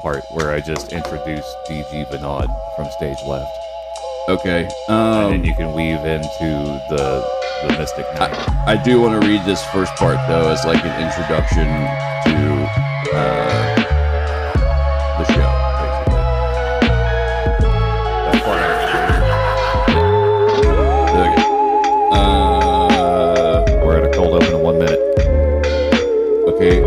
part where I just introduced DG Vinod from stage left. Okay. And then you can weave into the Mystic Knight. I do want to read this first part, though, as like an introduction to the show, basically. That part Okay. we're at a cold open in 1 minute. Okay,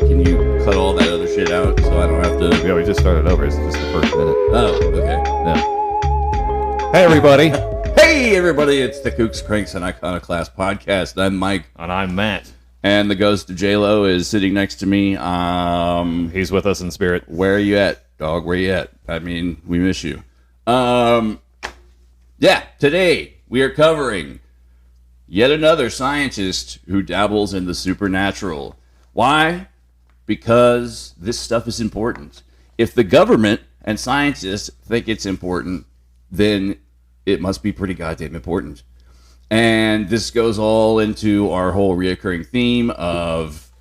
can you cut all that other shit out so I don't have to... Yeah, we just started over. It's just the first minute. Oh, okay. Yeah. Hey, everybody. Hey, everybody, it's the Kooks, Cranks, and Iconoclast podcast. I'm Mike. And I'm Matt. And the ghost of J-Lo is sitting next to me. He's with us in spirit. Where are you at, dog? Where you at? I mean, we miss you. Yeah, today we are covering yet another scientist who dabbles in the supernatural. Why? Because this stuff is important. If the government and scientists think it's important, then it must be pretty goddamn important. And this goes all into our whole reoccurring theme of,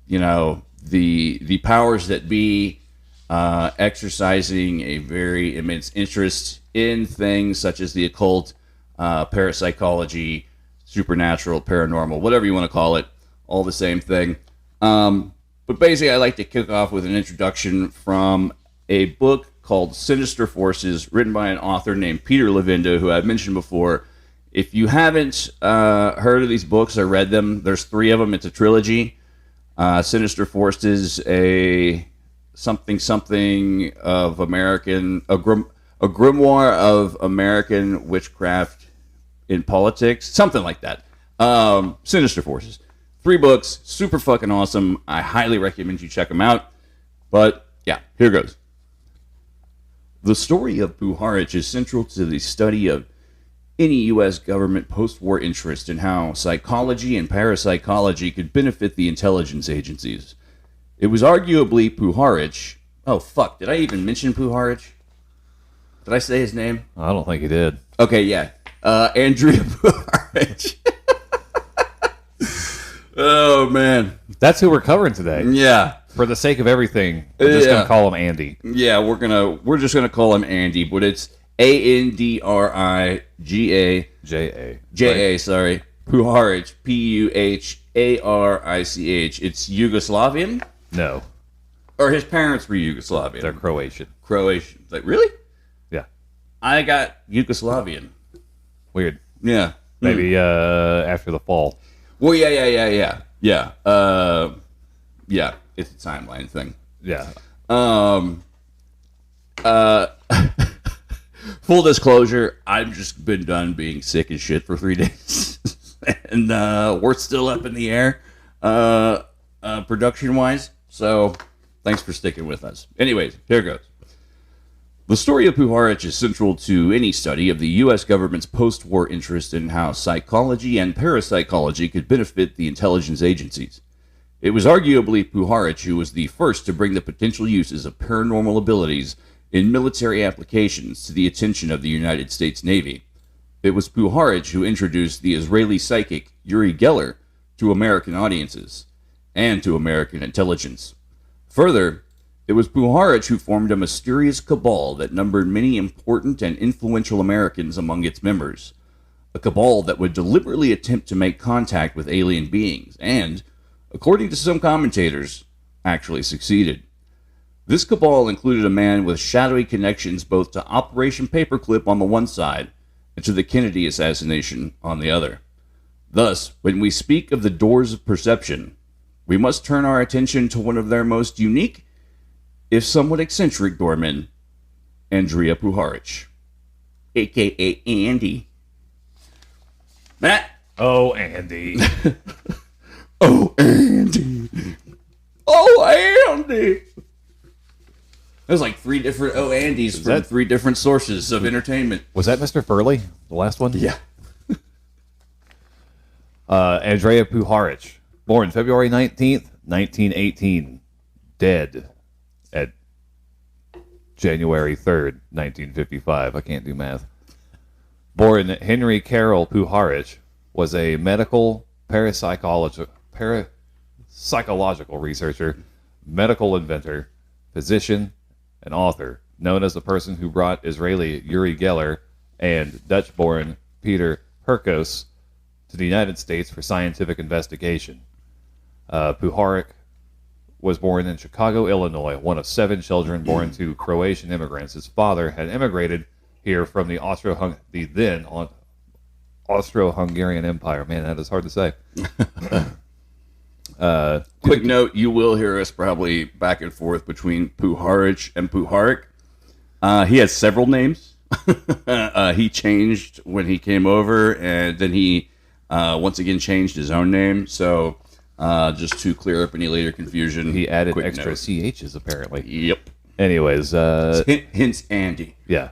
you know, the powers that be exercising a very immense interest in things such as the occult, parapsychology, supernatural, paranormal, whatever you want to call it, all the same thing. But basically, I like to kick off with an introduction from a book called Sinister Forces, written by an author named Peter Levenda, who I've mentioned before. If you haven't heard of these books or read them, there's 3 of them. It's a trilogy. Sinister Forces, a something of American, a grimoire of American witchcraft in politics, something like that. Sinister Forces. 3 books, super fucking awesome. I highly recommend you check them out. But yeah, here goes. The story of Puharich is central to the study of any U.S. government post-war interest in how psychology and parapsychology could benefit the intelligence agencies. It was arguably Puharich. Oh, fuck. Did I even mention Puharich? Did I say his name? I don't think he did. Okay, yeah. Andrija Puharich. Oh, man. That's who we're covering today. Yeah. For the sake of everything, we're just going to call him Andy. Yeah, we're just gonna call him Andy, but it's Andrija J.A. Sorry, Puharich, Puharich. It's Yugoslavian, No, or his parents were Yugoslavian. they're Croatian. Croatian. Like, really? Yeah. I got Yugoslavian. Weird. Yeah. Maybe after the fall. Well, yeah. Yeah. It's a timeline thing. Yeah. Full disclosure, I've just been done being sick as shit for 3 days. And we're still up in the air, production-wise. So, thanks for sticking with us. Anyways, here goes. The story of Puharich is central to any study of the U.S. government's post-war interest in how psychology and parapsychology could benefit the intelligence agencies. It was arguably Puharich who was the first to bring the potential uses of paranormal abilities in military applications to the attention of the United States Navy. It was Puharich who introduced the Israeli psychic Uri Geller to American audiences and to American intelligence. Further, it was Puharich who formed a mysterious cabal that numbered many important and influential Americans among its members. A cabal that would deliberately attempt to make contact with alien beings and, according to some commentators, actually succeeded. This cabal included a man with shadowy connections both to Operation Paperclip on the one side and to the Kennedy assassination on the other. Thus, when we speak of the doors of perception, we must turn our attention to one of their most unique, if somewhat eccentric doormen, Andrija Puharich, a.k.a. Andy. Matt? Oh, Andy. Oh, Andy. Oh, Andy. There's like 3 different Andys from 3 different sources of entertainment. Was that Mr. Furley, the last one? Yeah. Andrija Puharich, born February 19th, 1918. Dead at January 3rd, 1955. I can't do math. Born Henry Carroll Puharich, was a medical parapsychological researcher, medical inventor, physician, and author, known as the person who brought Israeli Uri Geller and Dutch-born Peter Herkos to the United States for scientific investigation. Puharich was born in Chicago, Illinois, one of 7 children born to Croatian immigrants. His father had immigrated here from the then Austro-Hungarian Empire. Man, that is hard to say. Quick note, you will hear us probably back and forth between Puharich and Puharich. He has several names. He changed when he came over, and then he once again changed his own name. So just to clear up any later confusion. He added extra CHs, apparently. Yep. Anyways. Hence Andy. Yeah.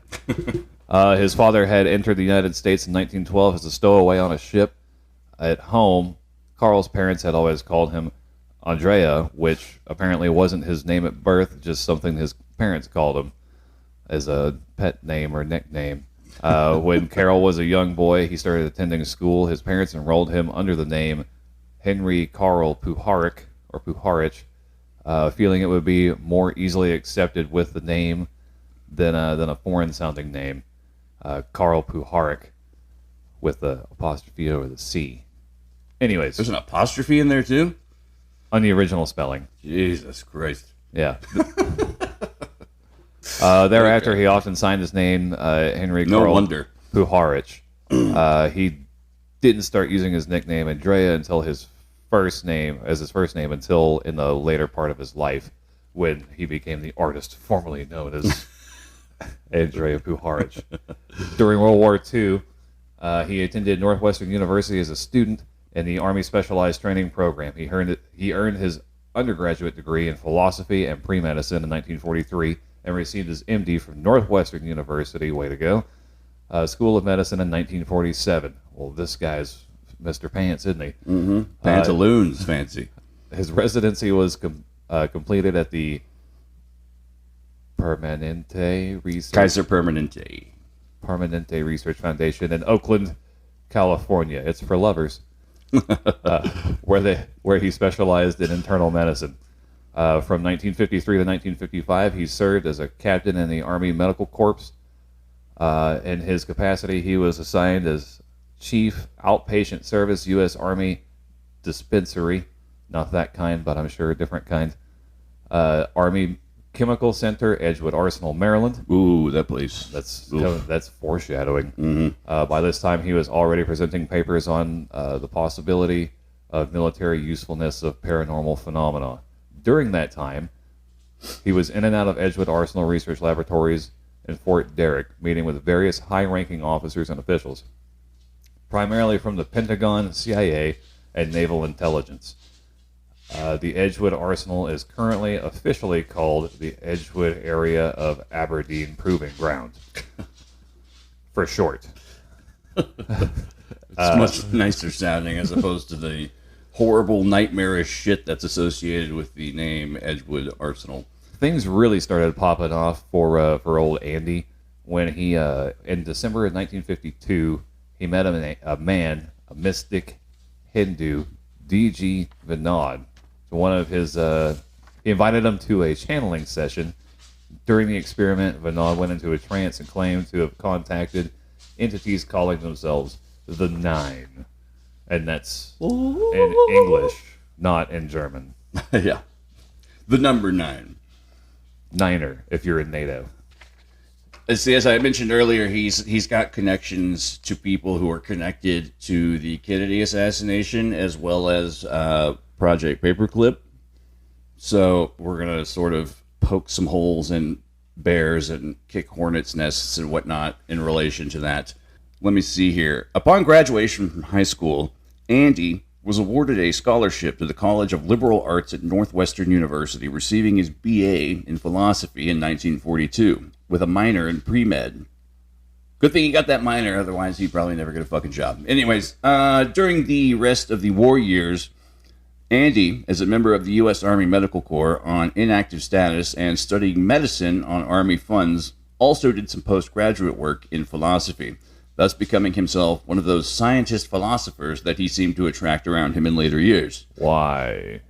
His father had entered the United States in 1912 as a stowaway on a ship. At home, Carl's parents had always called him Andrija, which apparently wasn't his name at birth, just something his parents called him as a pet name or nickname. When Carol was a young boy, he started attending school. His parents enrolled him under the name Henry Carl Puharich, or Puharich, feeling it would be more easily accepted with the name than a foreign-sounding name, Carl Puharich, with the apostrophe over the C. Anyways. There's an apostrophe in there, too? On the original spelling. Jesus Christ. Yeah. Thereafter, he often signed his name Henry Carl Puharich. He didn't start using his nickname Andrija until his first name until in the later part of his life, when he became the artist formerly known as Andrija Puharich. During World War II, he attended Northwestern University as a student in the Army Specialized Training Program. He earned his undergraduate degree in philosophy and pre-medicine in 1943 and received his MD from Northwestern University, way to go, School of Medicine in 1947. Well, this guy's Mr. Pants, isn't he? Mm-hmm. Pantaloons, fancy. His residency was completed at the Kaiser Permanente Research Foundation in Oakland, California. It's for lovers. Where he specialized in internal medicine. From 1953 to 1955, he served as a captain in the Army Medical Corps. In his capacity, he was assigned as Chief Outpatient Service, U.S. Army Dispensary. Not that kind, but I'm sure a different kind. Army Chemical Center, Edgewood Arsenal, Maryland. Ooh, that place. That's foreshadowing. Mm-hmm. By this time, he was already presenting papers on the possibility of military usefulness of paranormal phenomena. During that time, he was in and out of Edgewood Arsenal Research Laboratories in Fort Derrick, meeting with various high-ranking officers and officials, primarily from the Pentagon, CIA, and Naval Intelligence. The Edgewood Arsenal is currently officially called the Edgewood Area of Aberdeen Proving Ground, for short. It's much nicer sounding as opposed to the horrible, nightmarish shit that's associated with the name Edgewood Arsenal. Things really started popping off for old Andy when he, in December of 1952, he met a mystic Hindu, D.G. Vinod. One of his, he invited him to a channeling session. During the experiment, Vinod went into a trance and claimed to have contacted entities calling themselves the Nine. And that's in English, not in German. Yeah. The number 9. Niner, if you're in NATO. See, as I mentioned earlier, he's got connections to people who are connected to the Kennedy assassination as well as Project Paperclip. So we're going to sort of poke some holes in bears and kick hornets' nests and whatnot in relation to that. Let me see here. Upon graduation from high school, Andy was awarded a scholarship to the College of Liberal Arts at Northwestern University, receiving his BA in philosophy in 1942, with a minor in pre-med. Good thing he got that minor, otherwise he'd probably never get a fucking job. Anyways, during the rest of the war years, Andy, as a member of the U.S. Army Medical Corps on inactive status and studying medicine on Army funds, also did some postgraduate work in philosophy, thus becoming himself one of those scientist philosophers that he seemed to attract around him in later years. Why?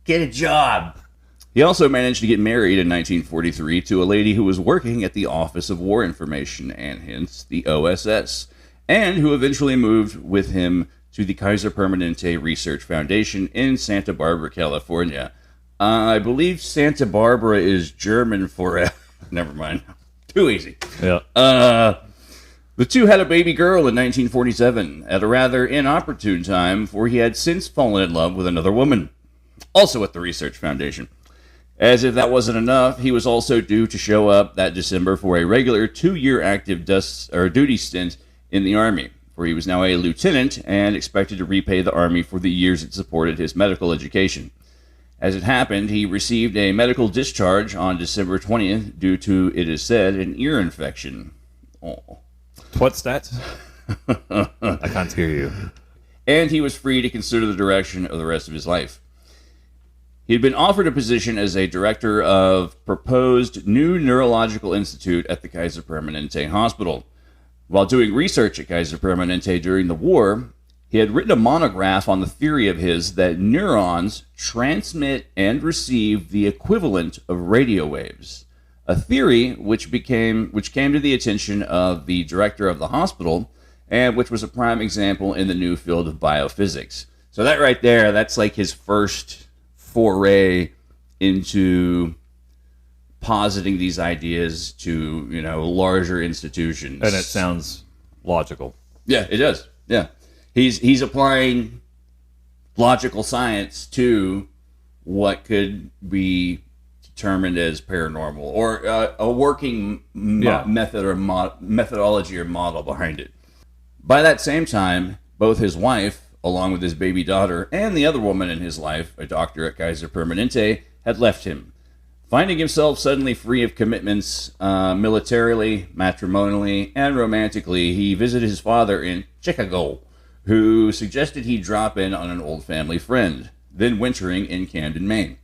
Get a job. He also managed to get married in 1943 to a lady who was working at the Office of War Information, and hence the OSS, and who eventually moved with him to the Kaiser Permanente Research Foundation in Santa Barbara, California. I believe Santa Barbara is German for... Never mind. Too easy. Yeah. The two had a baby girl in 1947 at a rather inopportune time, for he had since fallen in love with another woman, also at the Research Foundation. As if that wasn't enough, he was also due to show up that December for a regular 2-year active duty stint in the Army, for he was now a lieutenant and expected to repay the Army for the years it supported his medical education. As it happened, he received a medical discharge on December 20th due to, it is said, an ear infection. Oh. What's that? I can't hear you. And he was free to consider the direction of the rest of his life. He had been offered a position as a director of proposed new neurological institute at the Kaiser Permanente Hospital. While doing research at Kaiser Permanente during the war, he had written a monograph on the theory of his that neurons transmit and receive the equivalent of radio waves. A theory which came to the attention of the director of the hospital, and which was a prime example in the new field of biophysics. So that right there, that's like his first foray into positing these ideas to, larger institutions. And it sounds logical. Yeah, it does. Yeah. He's applying logical science to what could be determined as paranormal, or a working method or methodology or model behind it. By that same time, both his wife, along with his baby daughter, and the other woman in his life, a doctor at Kaiser Permanente, had left him. Finding himself suddenly free of commitments militarily, matrimonially, and romantically, he visited his father in Chicago, who suggested he drop in on an old family friend, then wintering in Camden, Maine.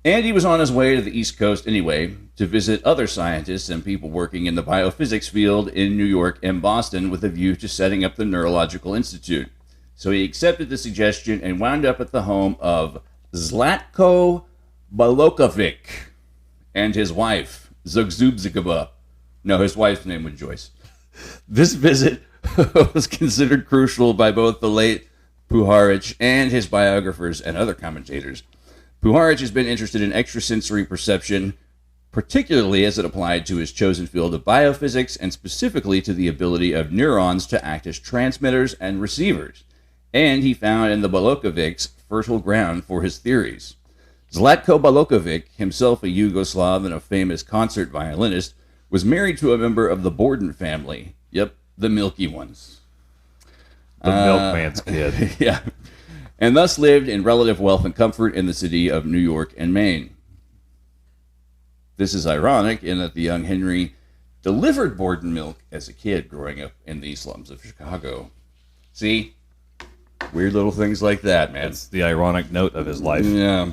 And he was on his way to the East Coast anyway, to visit other scientists and people working in the biophysics field in New York and Boston with a view to setting up the Neurological Institute. So he accepted the suggestion and wound up at the home of Zlatko Balokovic and his wife, Zugzubzigaba. No, his wife's name was Joyce. This visit was considered crucial by both the late Puharich and his biographers and other commentators. Puharich has been interested in extrasensory perception, particularly as it applied to his chosen field of biophysics, and specifically to the ability of neurons to act as transmitters and receivers. And he found in the Balokovics fertile ground for his theories. Zlatko Balokovic, himself a Yugoslav and a famous concert violinist, was married to a member of the Borden family. Yep, the milky ones. The milkman's kid. Yeah. And thus lived in relative wealth and comfort in the city of New York and Maine. This is ironic in that the young Henry delivered Borden milk as a kid growing up in the slums of Chicago. See? Weird little things like that, man. It's the ironic note of his life. Yeah.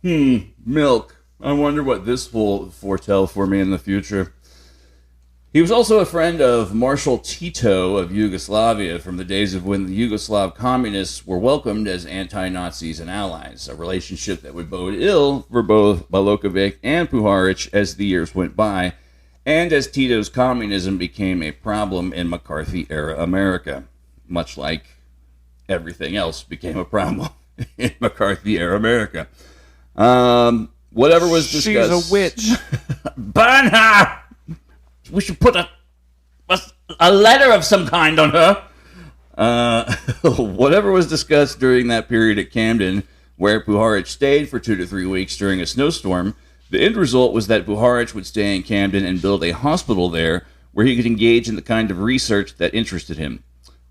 Milk. I wonder what this will foretell for me in the future. He was also a friend of Marshal Tito of Yugoslavia from the days of when the Yugoslav communists were welcomed as anti-Nazis and allies, a relationship that would bode ill for both Balokovic and Puharich as the years went by, and as Tito's communism became a problem in McCarthy-era America, much like everything else became a problem in McCarthy-era America. Whatever was discussed... She's a witch. Burn her! We should put a letter of some kind on her. Whatever was discussed during that period at Camden, where Puharich stayed for 2 to 3 weeks during a snowstorm, the end result was that Puharich would stay in Camden and build a hospital there where he could engage in the kind of research that interested him.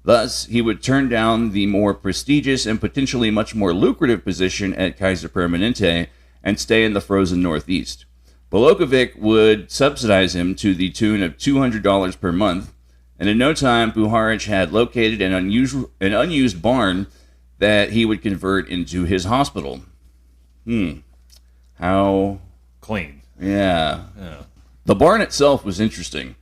Thus, he would turn down the more prestigious and potentially much more lucrative position at Kaiser Permanente and stay in the frozen Northeast. Balokovic would subsidize him to the tune of $200 per month, and in no time, Puharich had located an unused barn that he would convert into his hospital. How clean. Yeah. The barn itself was interesting.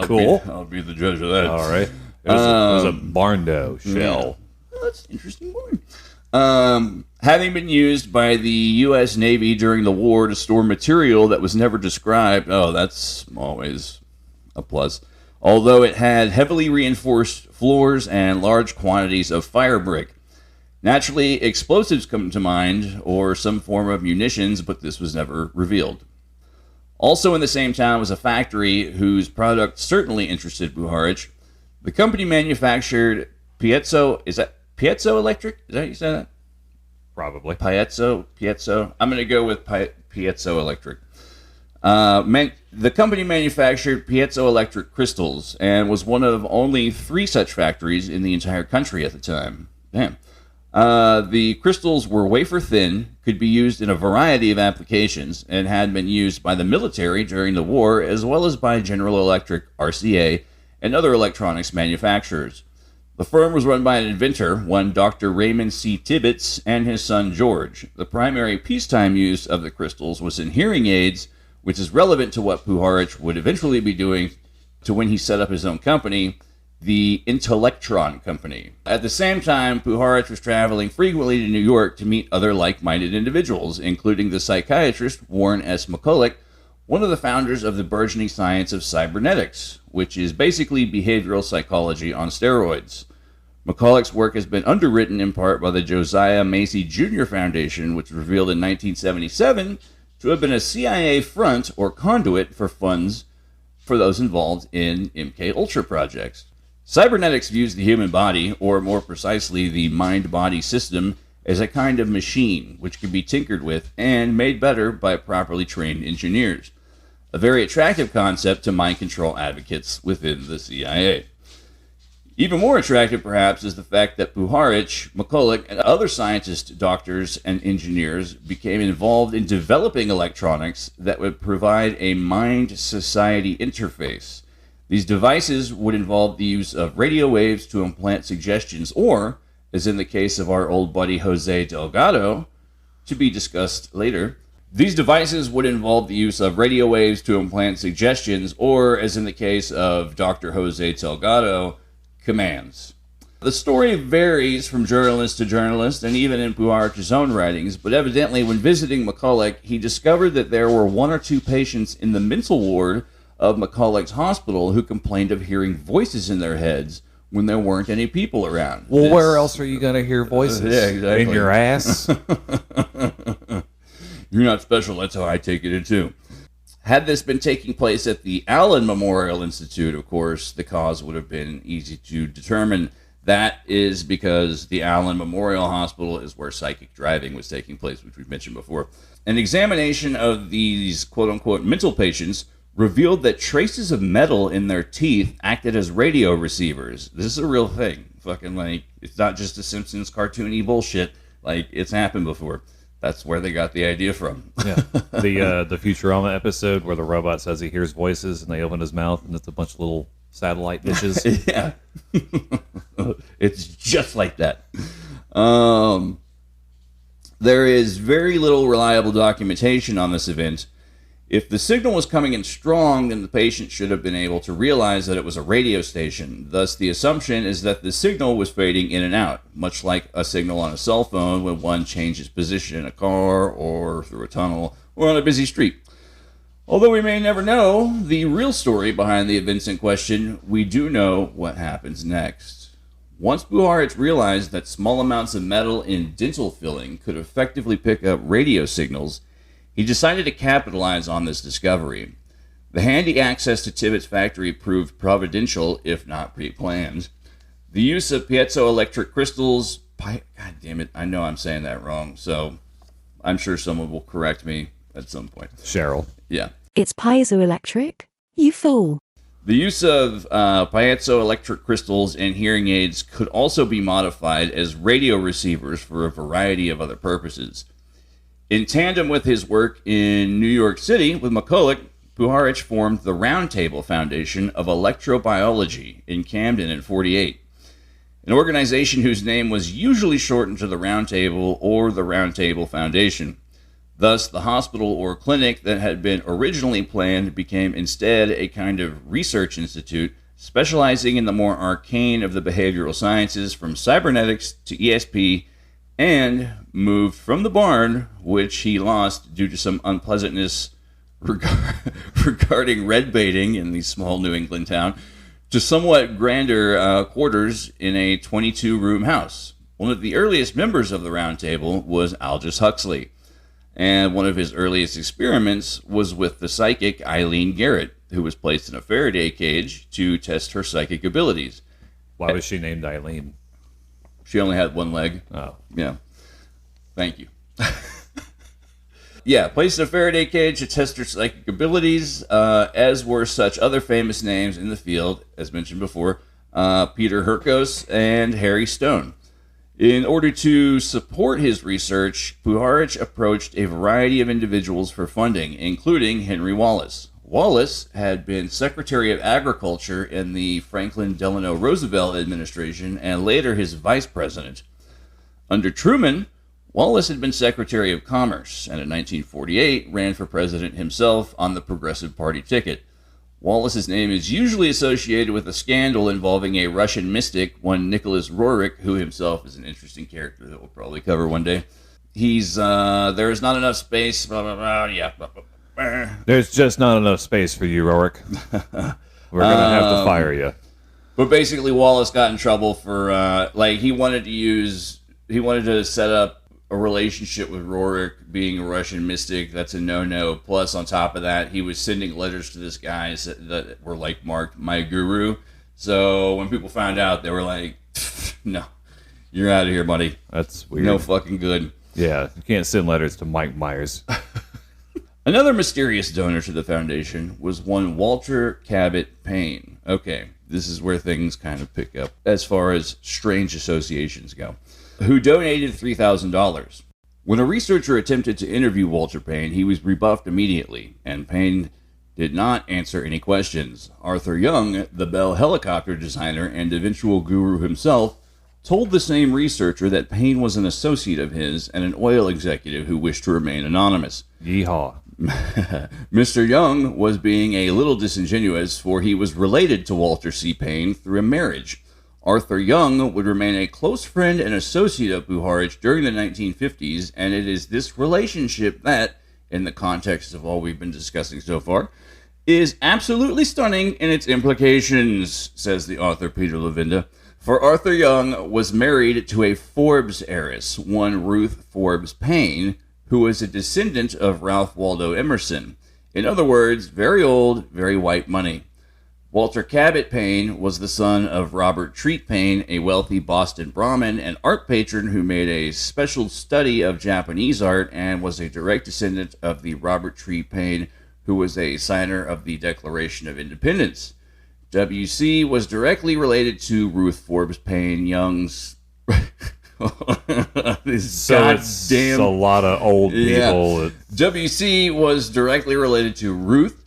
Cool. I'll be the judge of that. All right. It was a barn dough shell. Well, that's an interesting barn. Having been used by the U.S. Navy during the war to store material that was never described, that's always a plus. Although it had heavily reinforced floors and large quantities of fire brick. Naturally, explosives come to mind, or some form of munitions, but this was never revealed. Also in the same town was a factory whose product certainly interested Puharich. The company manufactured Piezo. Is that Piezo Electric? Is that how you say that? Probably. Piezo. I'm going to go with Piezo Electric. The company manufactured piezoelectric crystals and was one of only 3 such factories in the entire country at the time. Damn. The crystals were wafer thin, could be used in a variety of applications, and had been used by the military during the war, as well as by General Electric, RCA, and other electronics manufacturers. The firm was run by an inventor, one Dr. Raymond C. Tibbetts, and his son George. The primary peacetime use of the crystals was in hearing aids, which is relevant to what Puharich would eventually be doing to when he set up his own company, the Intellectron Company. At the same time, Puharich was traveling frequently to New York to meet other like-minded individuals, including the psychiatrist Warren S. McCulloch, one of the founders of the burgeoning science of cybernetics, which is basically behavioral psychology on steroids. McCulloch's work has been underwritten in part by the Josiah Macy Jr. Foundation, which was revealed in 1977 to have been a CIA front or conduit for funds for those involved in MK Ultra projects. Cybernetics views the human body, or more precisely the mind-body system, as a kind of machine which can be tinkered with and made better by properly trained engineers. A very attractive concept to mind control advocates within the CIA. Even more attractive, perhaps, is the fact that Puharich, McCulloch, and other scientists, doctors, and engineers became involved in developing electronics that would provide a mind-society interface. These devices would involve the use of radio waves to implant suggestions, or, as in the case of our old buddy Jose Delgado, to be discussed later, these devices would involve the use of radio waves to implant suggestions, or, as in the case of Dr. Jose Delgado, commands. The story varies from journalist to journalist, and even in Puharich's own writings, but evidently when visiting McCulloch, he discovered that there were 1 or 2 patients in the mental ward of McCulloch's hospital who complained of hearing voices in their heads when there weren't any people around. Well, where else are you going to hear voices? Yeah, exactly. In your ass? You're not special, that's how I take it too. Had this been taking place at the Allen Memorial Institute, of course, the cause would have been easy to determine. That is because the Allen Memorial Hospital is where psychic driving was taking place, which we've mentioned before. An examination of these quote-unquote mental patients revealed that traces of metal in their teeth acted as radio receivers. This is a real thing. Fucking, like, it's not just a Simpsons cartoony bullshit. Like, it's happened before. That's where they got the idea from. Yeah. The Futurama episode where the robot says he hears voices and they open his mouth and it's a bunch of little satellite dishes. Yeah. It's just like that. There is very little reliable documentation on this event. If the signal was coming in strong, then the patient should have been able to realize that it was a radio station. Thus, the assumption is that the signal was fading in and out, much like a signal on a cell phone when one changes position in a car or through a tunnel or on a busy street. Although we may never know the real story behind the events in question, we do know what happens next. Once Puharich realized that small amounts of metal in dental filling could effectively pick up radio signals, he decided to capitalize on this discovery. The handy access to Tibbetts' factory proved providential, if not pre-planned. The use of piezoelectric crystals... God damn it, I know I'm saying that wrong, so I'm sure someone will correct me at some point. Cheryl. Yeah. It's piezoelectric? You fool. The use of piezoelectric crystals in hearing aids could also be modified as radio receivers for a variety of other purposes. In tandem with his work in New York City with McCulloch, Puharich formed the Round Table Foundation of Electrobiology in Camden in 1948, an organization whose name was usually shortened to the Round Table or the Round Table Foundation. Thus, the hospital or clinic that had been originally planned became instead a kind of research institute specializing in the more arcane of the behavioral sciences, from cybernetics to ESP and moved from the barn, which he lost due to some unpleasantness regarding red baiting in the small New England town, to somewhat grander quarters in a 22-room house. One of the earliest members of the Round Table was Aldous Huxley, and one of his earliest experiments was with the psychic Eileen Garrett, who was placed in a Faraday cage to test her psychic abilities. Why was she named Eileen? She only had one leg. Oh. Yeah. Thank you. Yeah, placed in a Faraday cage to test her psychic abilities, as were such other famous names in the field, as mentioned before, Peter Hurkos and Harry Stone. In order to support his research, Puharich approached a variety of individuals for funding, including Henry Wallace. Wallace had been Secretary of Agriculture in the Franklin Delano Roosevelt administration and later his vice president. Under Truman, Wallace had been Secretary of Commerce and in 1948 ran for president himself on the Progressive Party ticket. Wallace's name is usually associated with a scandal involving a Russian mystic, one Nicholas Roerich, who himself is an interesting character that we'll probably cover one day. He's, there is not enough space, blah, blah, blah, yeah, blah, blah, blah. There's just not enough space for you, Roerich. We're going to have to fire you. But basically, Wallace got in trouble for, he wanted to set up a relationship with Roerich, being a Russian mystic. That's a no-no. Plus, on top of that, he was sending letters to this guy that were marked "My Guru." So when people found out, they were like, "No, you're out of here, buddy. That's weird. No fucking good." Yeah, you can't send letters to Mike Myers. Another mysterious donor to the foundation was one Walter Cabot Payne. Okay, this is where things kind of pick up as far as strange associations go. Who donated $3,000. When a researcher attempted to interview Walter Payne, he was rebuffed immediately, and Payne did not answer any questions. Arthur Young, the Bell helicopter designer and eventual guru himself, told the same researcher that Payne was an associate of his and an oil executive who wished to remain anonymous. Yeehaw. Mr. Young was being a little disingenuous, for he was related to Walter C. Payne through a marriage. Arthur Young would remain a close friend and associate of Puharich during the 1950s, and it is this relationship that, in the context of all we've been discussing so far, is absolutely stunning in its implications, says the author Peter Levinda. For Arthur Young was married to a Forbes heiress, one Ruth Forbes Payne, who was a descendant of Ralph Waldo Emerson. In other words, very old, very white money. Walter Cabot Payne was the son of Robert Treat Payne, a wealthy Boston Brahmin and art patron who made a special study of Japanese art and was a direct descendant of the Robert Treat Payne, who was a signer of the Declaration of Independence. W.C. was directly related to Ruth Forbes Payne Young's... It's a lot of old people. Yeah. W.C. was directly related to Ruth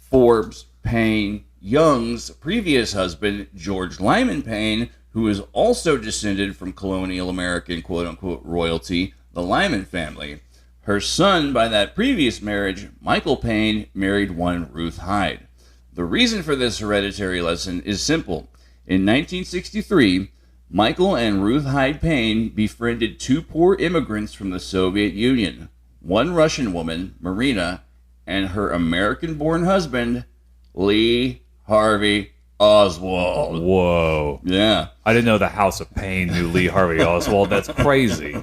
Forbes Payne Young's previous husband, George Lyman Payne, who is also descended from colonial American quote-unquote royalty, the Lyman family. Her son, by that previous marriage, Michael Payne, married one Ruth Hyde. The reason for this hereditary lesson is simple. In 1963, Michael and Ruth Hyde Payne befriended two poor immigrants from the Soviet Union, one Russian woman, Marina, and her American-born husband, Lee Harvey Oswald. Whoa. Yeah. I didn't know the House of Payne knew Lee Harvey Oswald. That's crazy.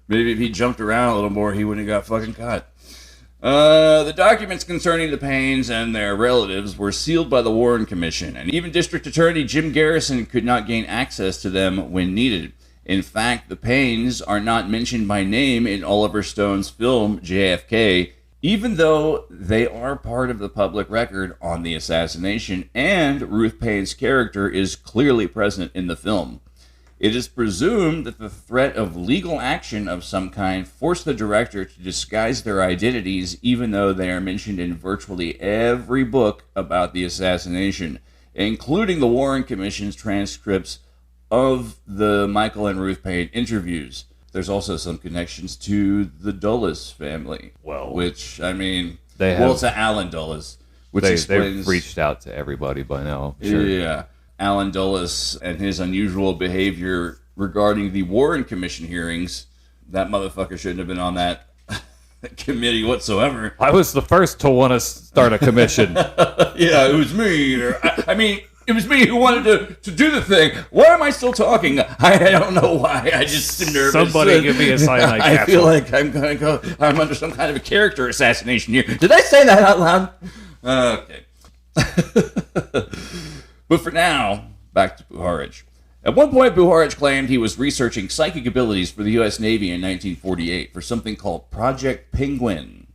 Maybe if he jumped around a little more, he wouldn't have got fucking caught. The documents concerning the Paynes and their relatives were sealed by the Warren Commission, and even District Attorney Jim Garrison could not gain access to them when needed. In fact, the Paynes are not mentioned by name in Oliver Stone's film JFK, even though they are part of the public record on the assassination, and Ruth Payne's character is clearly present in the film. It is presumed that the threat of legal action of some kind forced the director to disguise their identities, even though they are mentioned in virtually every book about the assassination, including the Warren Commission's transcripts of the Michael and Ruth Payne interviews. There's also some connections to the Dulles family. Well, which, I mean, they have, to Alan Dulles. Which they've reached out to everybody by now. Sure. Yeah. Alan Dulles and his unusual behavior regarding the Warren Commission hearings. That motherfucker shouldn't have been on that committee whatsoever. I was the first to want to start a commission. Yeah, it was me. I mean, it was me who wanted to do the thing. Why am I still talking? I don't know why. I just am nervous. Somebody give me a cyanide capsule. I feel like I'm under some kind of a character assassination here. Did I say that out loud? Okay. But for now, back to Puharich. At one point, Puharich claimed he was researching psychic abilities for the U.S. Navy in 1948 for something called Project Penguin.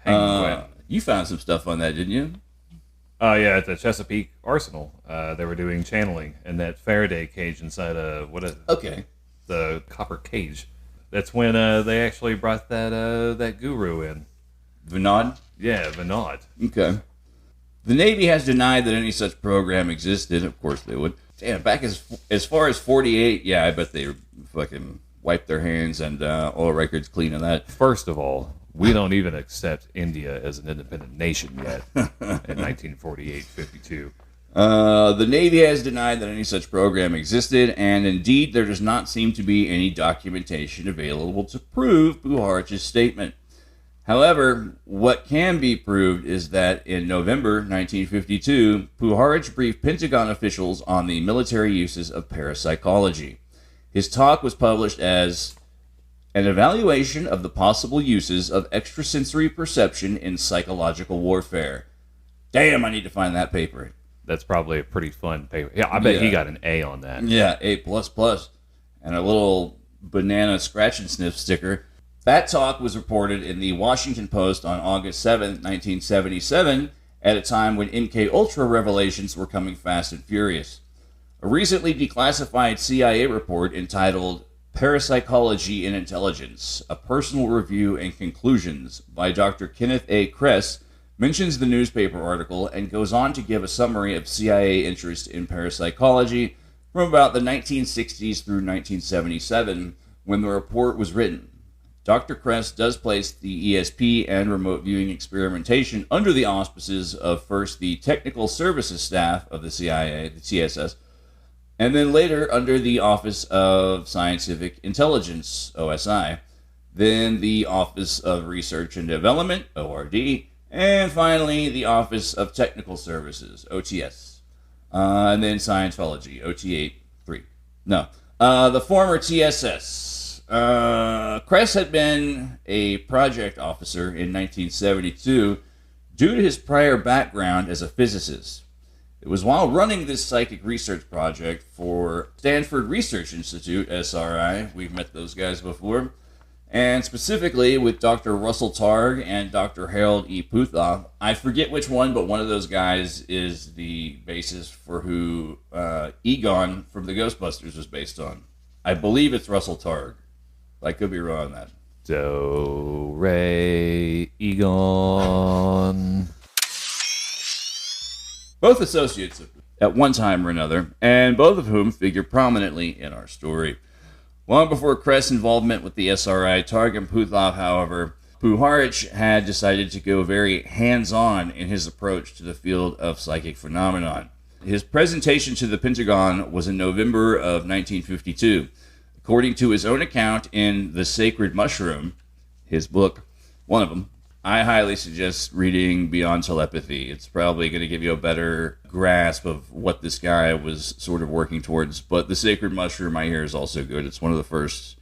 You found some stuff on that, didn't you? Yeah, at the Chesapeake Arsenal. They were doing channeling in that Faraday cage inside the copper cage. That's when they actually brought that guru in. Vinod? Yeah, Vinod. Okay. The Navy has denied that any such program existed. Of course they would. Damn, back as far as 48, yeah, I bet they fucking wiped their hands and all records clean on that. First of all, we don't even accept India as an independent nation yet in 1948-52. The Navy has denied that any such program existed, and indeed there does not seem to be any documentation available to prove Puharich's statement. However, what can be proved is that in November 1952, Puharich briefed Pentagon officials on the military uses of parapsychology. His talk was published as an evaluation of the possible uses of extrasensory perception in psychological warfare. Damn, I need to find that paper. That's probably a pretty fun paper. Yeah, I bet he got an A on that. Yeah, A++. And a little banana scratch and sniff sticker. That talk was reported in the Washington Post on August 7, 1977, at a time when MK Ultra revelations were coming fast and furious. A recently declassified CIA report entitled Parapsychology in Intelligence, A Personal Review and Conclusions by Dr. Kenneth A. Kress mentions the newspaper article and goes on to give a summary of CIA interest in parapsychology from about the 1960s through 1977 when the report was written. Dr. Kress does place the ESP and remote viewing experimentation under the auspices of first the Technical Services Staff of the CIA, the TSS, and then later under the Office of Scientific Intelligence, OSI, then the Office of Research and Development, ORD, and finally the Office of Technical Services, OTS, and then Scientology, OT83. No, the former TSS. Kress had been a project officer in 1972 due to his prior background as a physicist. It was while running this psychic research project for Stanford Research Institute, SRI, we've met those guys before, and specifically with Dr. Russell Targ and Dr. Harold E. Puthoff. I forget which one, but one of those guys is the basis for who Egon from the Ghostbusters was based on. I believe it's Russell Targ. I could be wrong on that. Do, Re, Egon. Both associates at one time or another, and both of whom figure prominently in our story. Long before Kress' involvement with the SRI, Targ and Puthoff, however, Puharich had decided to go very hands-on in his approach to the field of psychic phenomenon. His presentation to the Pentagon was in November of 1952. According to his own account in The Sacred Mushroom, his book, one of them, I highly suggest reading Beyond Telepathy. It's probably going to give you a better grasp of what this guy was sort of working towards. But The Sacred Mushroom, I hear, is also good. It's one of the first.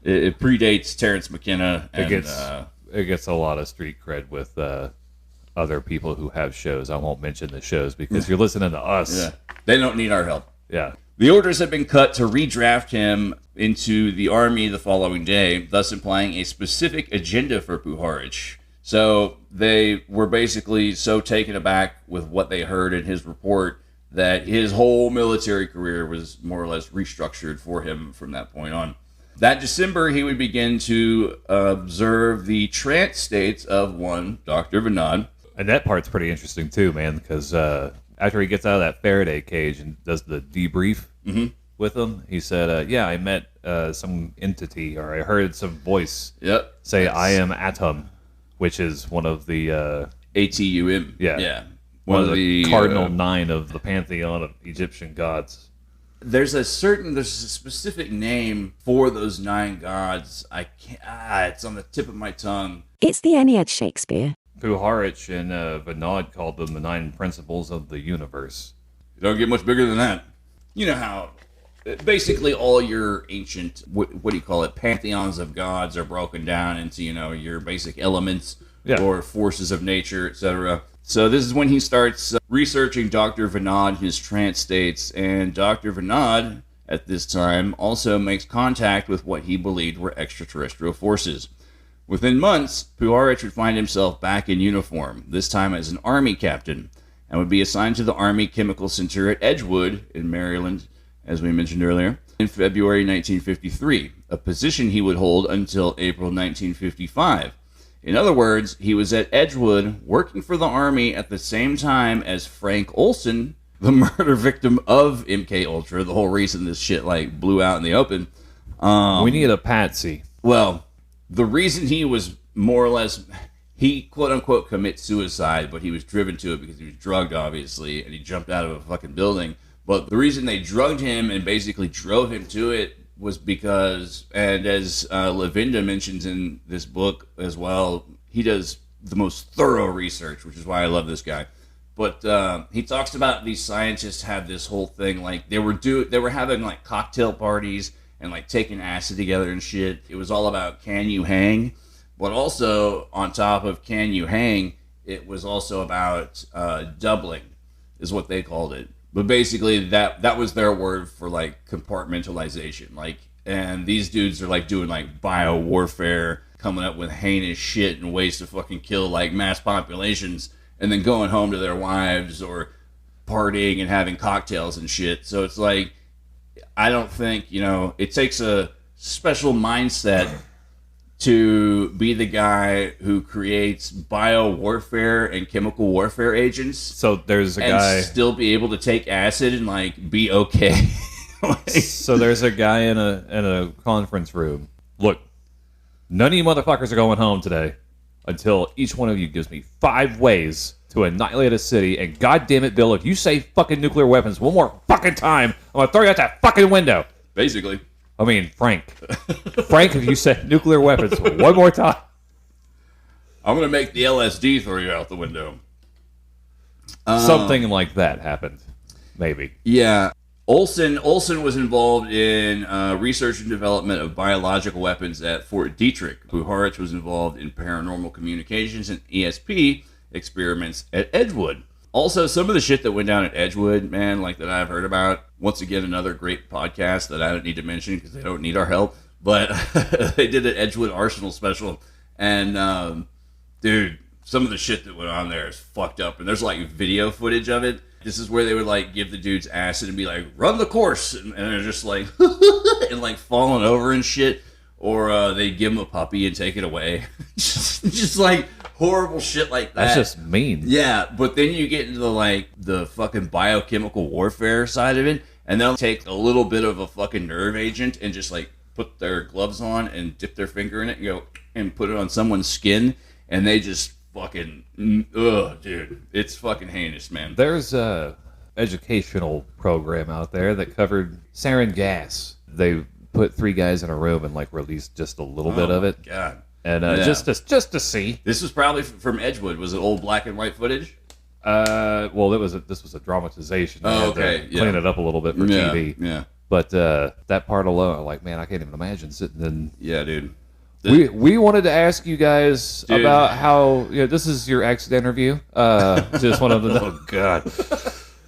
It predates Terrence McKenna. And, it gets a lot of street cred with other people who have shows. I won't mention the shows because you're listening to us. Yeah, they don't need our help. Yeah. The orders had been cut to redraft him into the Army the following day, thus implying a specific agenda for Puharich. So they were basically so taken aback with what they heard in his report that his whole military career was more or less restructured for him from that point on. That December, he would begin to observe the trance states of one Dr. Vinod. And that part's pretty interesting too, man, because after he gets out of that Faraday cage and does the debrief with him, he said, I met some entity, or I heard some voice say, I am Atum, which is one of the... ATUM. Yeah. One of the Cardinal 9 of the pantheon of Egyptian gods. there's a specific name for those 9 gods. I can't. It's on the tip of my tongue. It's the Aeneid Shakespeare. Puharich and Vinod called them the 9 principles of the universe. You don't get much bigger than that. You know how basically all your ancient, what do you call it, pantheons of gods are broken down into, your basic elements or forces of nature, etc. So this is when he starts researching Dr. Vinod, his trance states, and Dr. Vinod at this time also makes contact with what he believed were extraterrestrial forces. Within months, Puharich would find himself back in uniform, this time as an Army captain, and would be assigned to the Army Chemical Center at Edgewood in Maryland, as we mentioned earlier, in February 1953, a position he would hold until April 1955. In other words, he was at Edgewood working for the Army at the same time as Frank Olson, the murder victim of MK Ultra, the whole reason this shit blew out in the open. We need a patsy. Well, the reason he was more or less, he quote-unquote commit suicide, but he was driven to it because he was drugged, obviously, and he jumped out of a fucking building. But the reason they drugged him and basically drove him to it was because, and as Lavinda mentions in this book as well, he does the most thorough research, which is why I love this guy. But he talks about these scientists have this whole thing, they were having cocktail parties and taking acid together and shit. It was all about can you hang, but also on top of can you hang, it was also about doubling, is what they called it. But basically that was their word for compartmentalization. And these dudes are doing bio warfare, coming up with heinous shit and ways to fucking kill mass populations, and then going home to their wives or partying and having cocktails and shit. So it's I don't think, it takes a special mindset to be the guy who creates bio warfare and chemical warfare agents. So there's a guy, and still be able to take acid and be okay. So there's a guy in a conference room. Look, none of you motherfuckers are going home today until each one of you gives me 5 ways to annihilate a city. And goddamn it, Bill, if you say fucking nuclear weapons one more fucking time, I'm gonna throw you out that fucking window. Basically. I mean, Frank, if you said nuclear weapons one more time, I'm going to make the LSD throw you out the window. Something like that happened, maybe. Yeah. Olson was involved in research and development of biological weapons at Fort Detrick. Puharich was involved in paranormal communications and ESP experiments at Edgewood. Also, some of the shit that went down at Edgewood, man, that I've heard about, once again, another great podcast that I don't need to mention because they don't need our help, but they did an Edgewood Arsenal special, and, dude, some of the shit that went on there is fucked up, and there's, video footage of it. This is where they would, give the dudes acid and be run the course, and they're just, and, falling over and shit, or they give them a puppy and take it away. just horrible shit like that. That's just mean. Yeah, but then you get into the fucking biochemical warfare side of it, and they'll take a little bit of a fucking nerve agent and just put their gloves on and dip their finger in it and go and put it on someone's skin, and they just fucking dude, it's fucking heinous, man. There's a educational program out there that covered sarin gas. They put 3 guys in a room and released just a little bit of it. God. And just to see. This was probably from Edgewood. Was it old black and white footage? Well, this was a dramatization. Oh, okay. Clean it up a little bit for TV. Yeah. But that part alone, man, I can't even imagine sitting in. Yeah, dude. We wanted to ask you guys about how this is your exit interview. Just wanted to know. Oh God.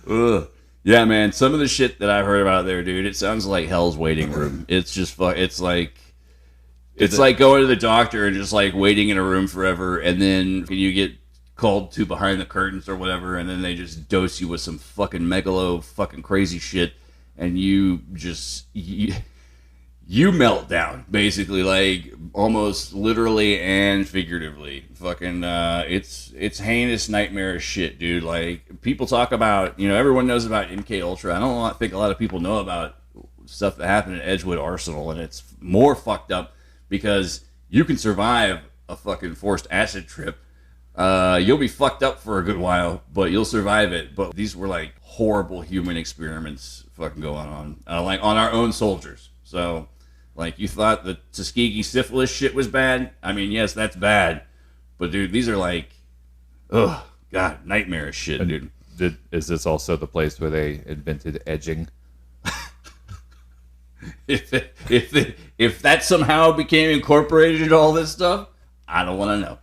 Ugh. Yeah, man. Some of the shit that I've heard about there, dude, it sounds like hell's waiting room. It's just it's like going to the doctor and just waiting in a room forever, and then you get called to behind the curtains or whatever, and then they just dose you with some fucking megalo fucking crazy shit, and you melt down, basically, almost literally and figuratively. Fucking, it's heinous, nightmarish shit, dude. People talk about, everyone knows about MK Ultra. I don't think a lot of people know about stuff that happened at Edgewood Arsenal, and it's more fucked up because you can survive a fucking forced acid trip, You'll be fucked up for a good while, but you'll survive it. But these were like horrible human experiments fucking going on, like on our own soldiers. So, like, you thought the Tuskegee syphilis shit was bad? I mean, yes, that's bad. But, dude, these are like, ugh, God, nightmarish shit, dude. Is this also the place where they invented edging? If that somehow became incorporated into all this stuff, I don't want to know.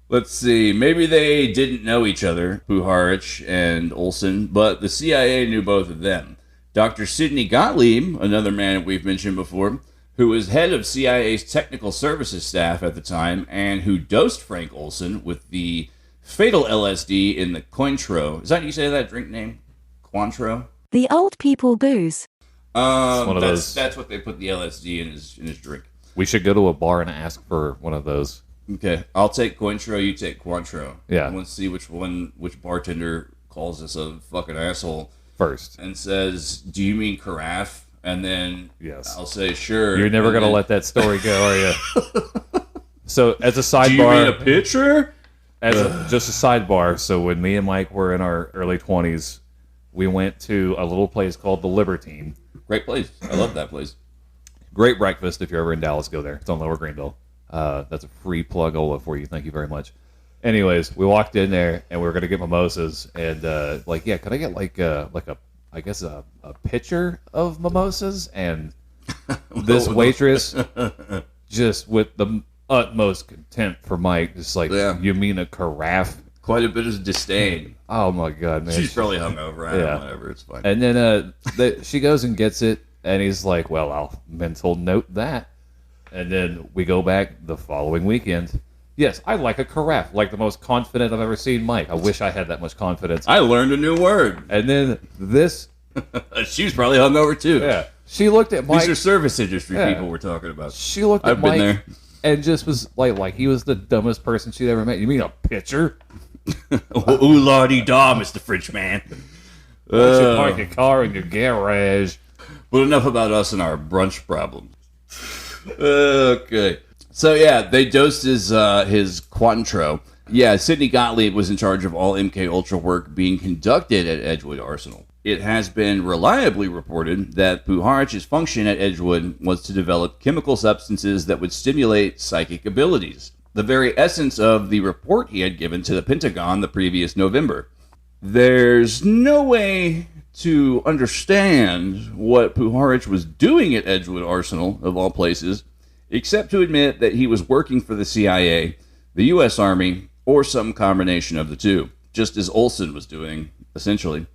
Let's see. Maybe they didn't know each other, Puharich and Olson, but the CIA knew both of them. Dr. Sidney Gottlieb, another man we've mentioned before, who was head of CIA's technical services staff at the time and who dosed Frank Olson with the fatal LSD in the Cointreau. Is that how you say that drink name? Cointreau? The old people booze. That's what they put the LSD in his drink. We should go to a bar and ask for one of those. Okay, I'll take Cointreau, you take Cointreau. Yeah. Let's see which bartender calls us a fucking asshole first and says, "Do you mean carafe?" And then yes, I'll say, "Sure." You're never gonna let that story go, are you? So as a sidebar, do you mean a pitcher? Just a sidebar. So when me and Mike were in our early 20s, we went to a little place called the Libertine. Great place. I love that place. Great breakfast. If you're ever in Dallas, go there. It's on Lower Greenville. That's a free plug-ola for you. Thank you very much. Anyways, we walked in there and we were gonna get mimosas and could I get like a pitcher of mimosas? And this waitress just with the utmost contempt for Mike, just like, you mean a carafe? Quite a bit of disdain. Oh my God, man. She's probably hungover. I don't know, whatever, it's fine. And then she goes and gets it, and he's like, well, I'll mental note that. And then we go back the following weekend. Yes, I like a carafe, like the most confident I've ever seen Mike. I wish I had that much confidence. I learned a new word. And then this... She was probably hungover too. Yeah. She looked at Mike... These are service industry people we're talking about. She looked at Mike... I've been there. And just was like he was the dumbest person she'd ever met. You mean a pitcher? Ooh, la-dee-da, Mr. Frenchman. Why don't you park your car in your garage? But enough about us and our brunch problems. Okay. So, yeah, they dosed his Cointreau. Yeah, Sidney Gottlieb was in charge of all MK-Ultra work being conducted at Edgewood Arsenal. It has been reliably reported that Puharich's function at Edgewood was to develop chemical substances that would stimulate psychic abilities, the very essence of the report he had given to the Pentagon the previous November. There's no way to understand what Puharich was doing at Edgewood Arsenal, of all places, except to admit that he was working for the CIA, the U.S. Army, or some combination of the two, just as Olson was doing, essentially.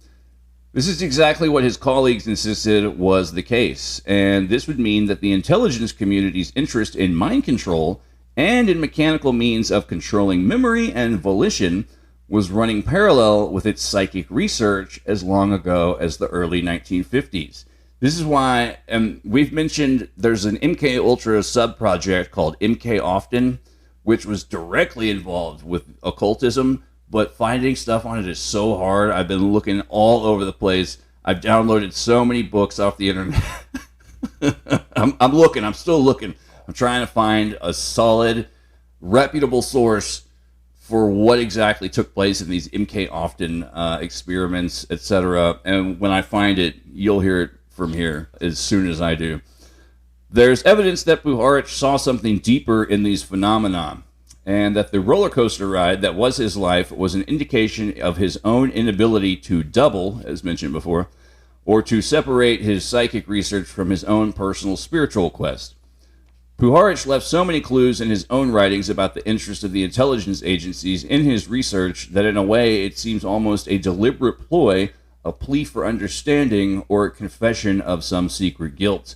This is exactly what his colleagues insisted was the case, and this would mean that the intelligence community's interest in mind control and in mechanical means of controlling memory and volition was running parallel with its psychic research as long ago as the early 1950s. This is why we've mentioned there's an MK Ultra sub-project called MK Often, which was directly involved with occultism, but finding stuff on it is so hard. I've been looking all over the place. I've downloaded so many books off the internet. I'm still looking. I'm trying to find a solid, reputable source for what exactly took place in these MK Often experiments, etc. And when I find it, you'll hear it from here as soon as I do. There's evidence that Puharich saw something deeper in these phenomena, and that the roller coaster ride that was his life was an indication of his own inability to double, as mentioned before, or to separate his psychic research from his own personal spiritual quest. Puharich left so many clues in his own writings about the interest of the intelligence agencies in his research that in a way it seems almost a deliberate ploy, a plea for understanding, or a confession of some secret guilt.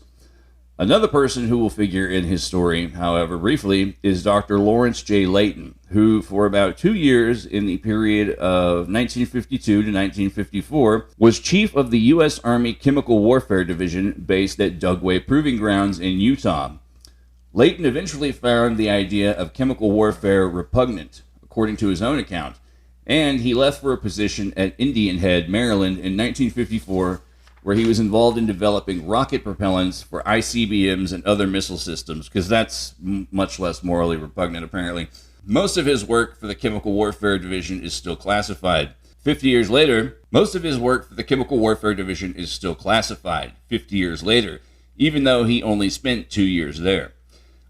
Another person who will figure in his story, however, briefly, is Dr. Lawrence J. Layton, who, for about 2 years in the period of 1952 to 1954, was chief of the U.S. Army Chemical Warfare Division based at Dugway Proving Grounds in Utah. Layton eventually found the idea of chemical warfare repugnant, according to his own account, and he left for a position at Indian Head, Maryland in 1954, where he was involved in developing rocket propellants for ICBMs and other missile systems, because that's much less morally repugnant, apparently. Most of his work for the Chemical Warfare Division is still classified. 50 years later, most of his work for the Chemical Warfare Division is still classified. 50 years later, even though he only spent 2 years there.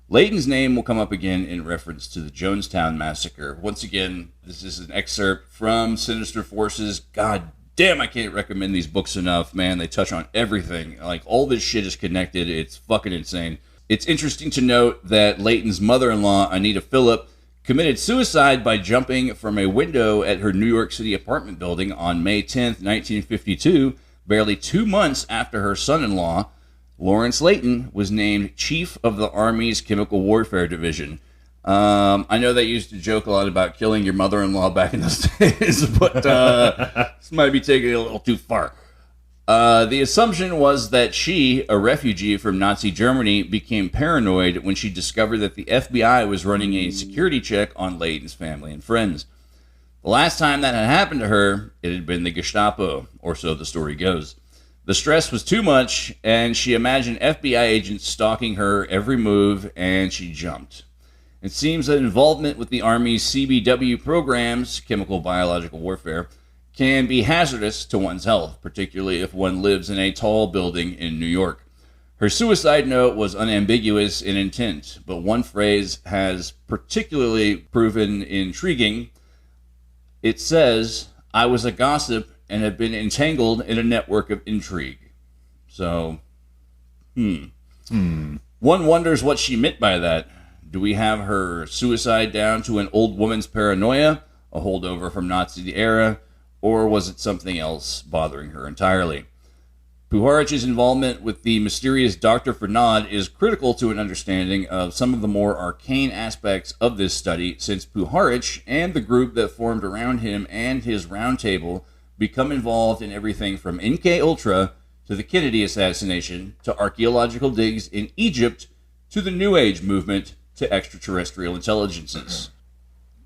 Layton's name will come up again in reference to the Jonestown Massacre. Once again, this is an excerpt from Sinister Forces. God damn, I can't recommend these books enough, man. They touch on everything. Like, all this shit is connected. It's fucking insane. It's interesting to note that Layton's mother-in-law, Anita Phillip, committed suicide by jumping from a window at her New York City apartment building on May 10th, 1952, barely 2 months after her son-in-law, Lawrence Layton, was named Chief of the Army's Chemical Warfare Division. I know they used to joke a lot about killing your mother-in-law back in those days, but this might be taking it a little too far. The assumption was that she, a refugee from Nazi Germany, became paranoid when she discovered that the FBI was running a security check on Layton's family and friends. The last time that had happened to her, it had been the Gestapo, or so the story goes. The stress was too much, and she imagined FBI agents stalking her every move, and she jumped. It seems that involvement with the Army's CBW programs, chemical biological warfare, can be hazardous to one's health, particularly if one lives in a tall building in New York. Her suicide note was unambiguous in intent, but one phrase has particularly proven intriguing. It says, "I was a gossip and have been entangled in a network of intrigue." So, One wonders what she meant by that. Do we have her suicide down to an old woman's paranoia, a holdover from Nazi era, or was it something else bothering her entirely? Puharich's involvement with the mysterious Dr. Fernand is critical to an understanding of some of the more arcane aspects of this study, since Puharich and the group that formed around him and his roundtable become involved in everything from MK-Ultra to the Kennedy assassination to archaeological digs in Egypt to the New Age movement to extraterrestrial intelligences.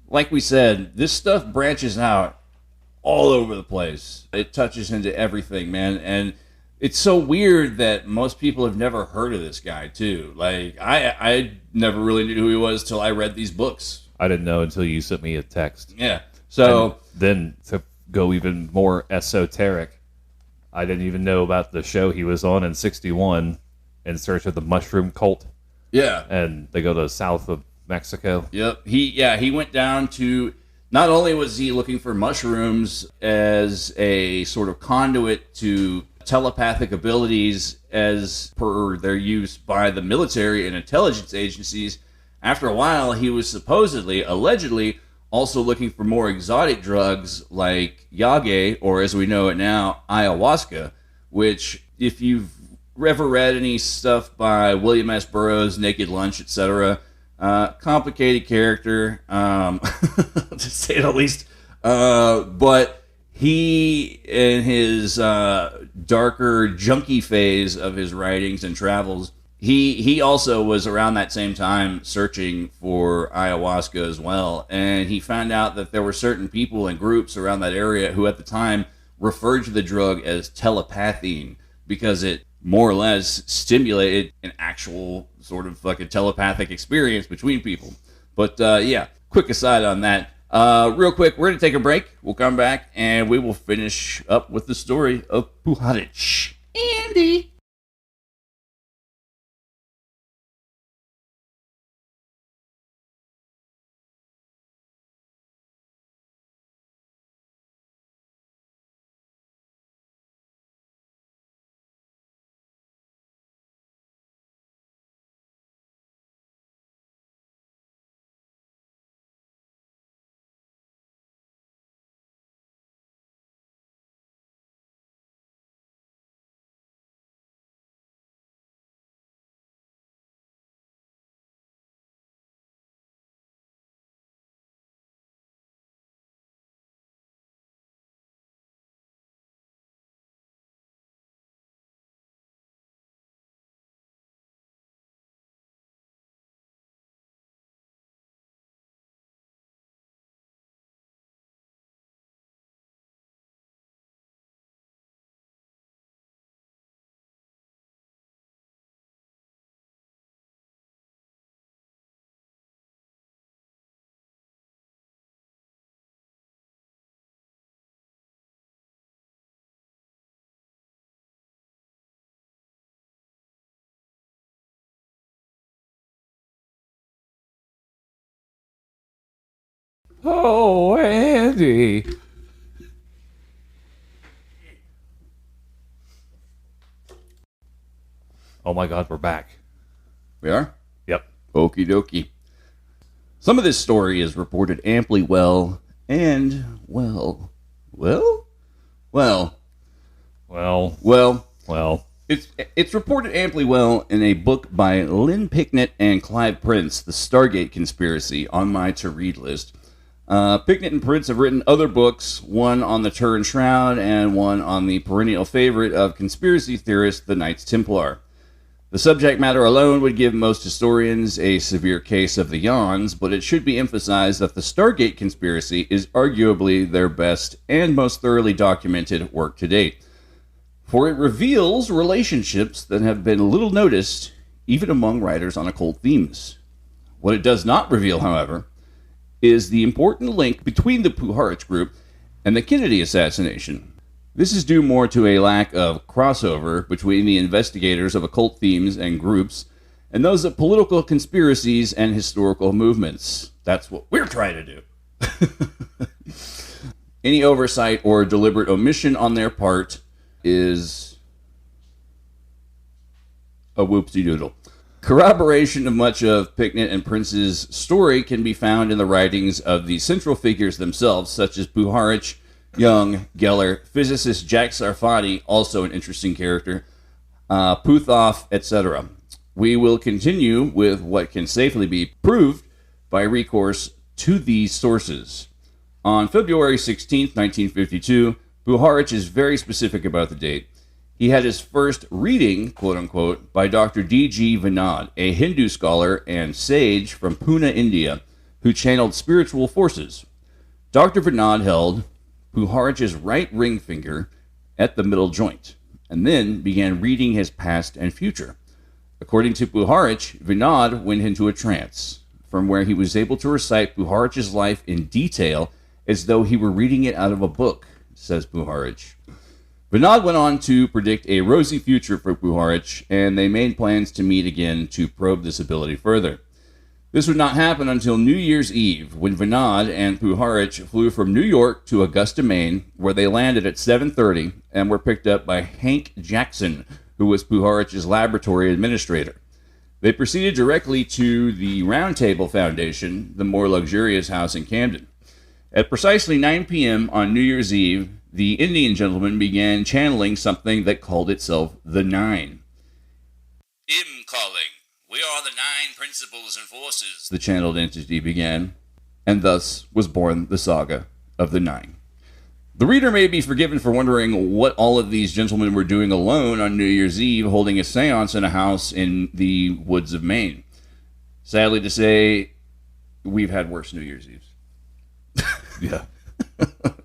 Like we said, this stuff branches out all over the place. It touches into everything, man. And it's so weird that most people have never heard of this guy, too. Like, I never really knew who he was till I read these books. I didn't know until you sent me a text. Yeah. So and then to go even more esoteric, I didn't even know about the show he was on in 61, In Search of the Mushroom Cult. Yeah. And they go to the south of Mexico. Yep. He went down to, not only was he looking for mushrooms as a sort of conduit to telepathic abilities as per their use by the military and intelligence agencies, after a while he was supposedly, allegedly, also looking for more exotic drugs like yage, or as we know it now, ayahuasca, which, if you've ever read any stuff by William S. Burroughs, Naked Lunch, etc., complicated character, to say the least, but he, in his darker, junkie phase of his writings and travels, he also was around that same time searching for ayahuasca as well, and he found out that there were certain people and groups around that area who at the time referred to the drug as telepathine because it more or less stimulated an actual sort of fucking telepathic experience between people. But yeah, quick aside on that. Real quick, we're going to take a break. We'll come back and we will finish up with the story of Puharich. Andy. Oh, Andy. Oh my God, we're back. We are? Yep. Okie dokie. Some of this story is reported amply well. It's reported amply well in a book by Lynn Picknett and Clive Prince, The Stargate Conspiracy, on my to-read list. Picknett and Prince have written other books, one on the Turin Shroud and one on the perennial favorite of conspiracy theorists, the Knights Templar. The subject matter alone would give most historians a severe case of the yawns, but it should be emphasized that the Stargate Conspiracy is arguably their best and most thoroughly documented work to date. For it reveals relationships that have been little noticed, even among writers on occult themes. What it does not reveal, however, is the important link between the Puharich group and the Kennedy assassination. This is due more to a lack of crossover between the investigators of occult themes and groups and those of political conspiracies and historical movements. That's what we're trying to do. Any oversight or deliberate omission on their part is a whoopsie-doodle. Corroboration of much of Picknett and Prince's story can be found in the writings of the central figures themselves, such as Puharich, Young, Geller, physicist Jack Sarfati, also an interesting character, Puthoff, etc. We will continue with what can safely be proved by recourse to these sources. On February 16, 1952, Puharich is very specific about the date. He had his first reading, quote-unquote, by Dr. D.G. Vinod, a Hindu scholar and sage from Pune, India, who channeled spiritual forces. Dr. Vinod held Puharich's right ring finger at the middle joint, and then began reading his past and future. According to Puharich, Vinod went into a trance, from where he was able to recite Puharich's life in detail as though he were reading it out of a book, says Puharich. Vinod went on to predict a rosy future for Puharich, and they made plans to meet again to probe this ability further. This would not happen until New Year's Eve, when Vinod and Puharich flew from New York to Augusta, Maine, where they landed at 7:30 and were picked up by Hank Jackson, who was Puharich's laboratory administrator. They proceeded directly to the Round Table Foundation, the more luxurious house in Camden. At precisely 9 p.m. on New Year's Eve, the Indian gentleman began channeling something that called itself the Nine. Calling. We are the 9 principles and forces, the channeled entity began, and thus was born the saga of the 9. The reader may be forgiven for wondering what all of these gentlemen were doing alone on New Year's Eve holding a seance in a house in the woods of Maine. Sadly to say, we've had worse New Year's Eves. Yeah.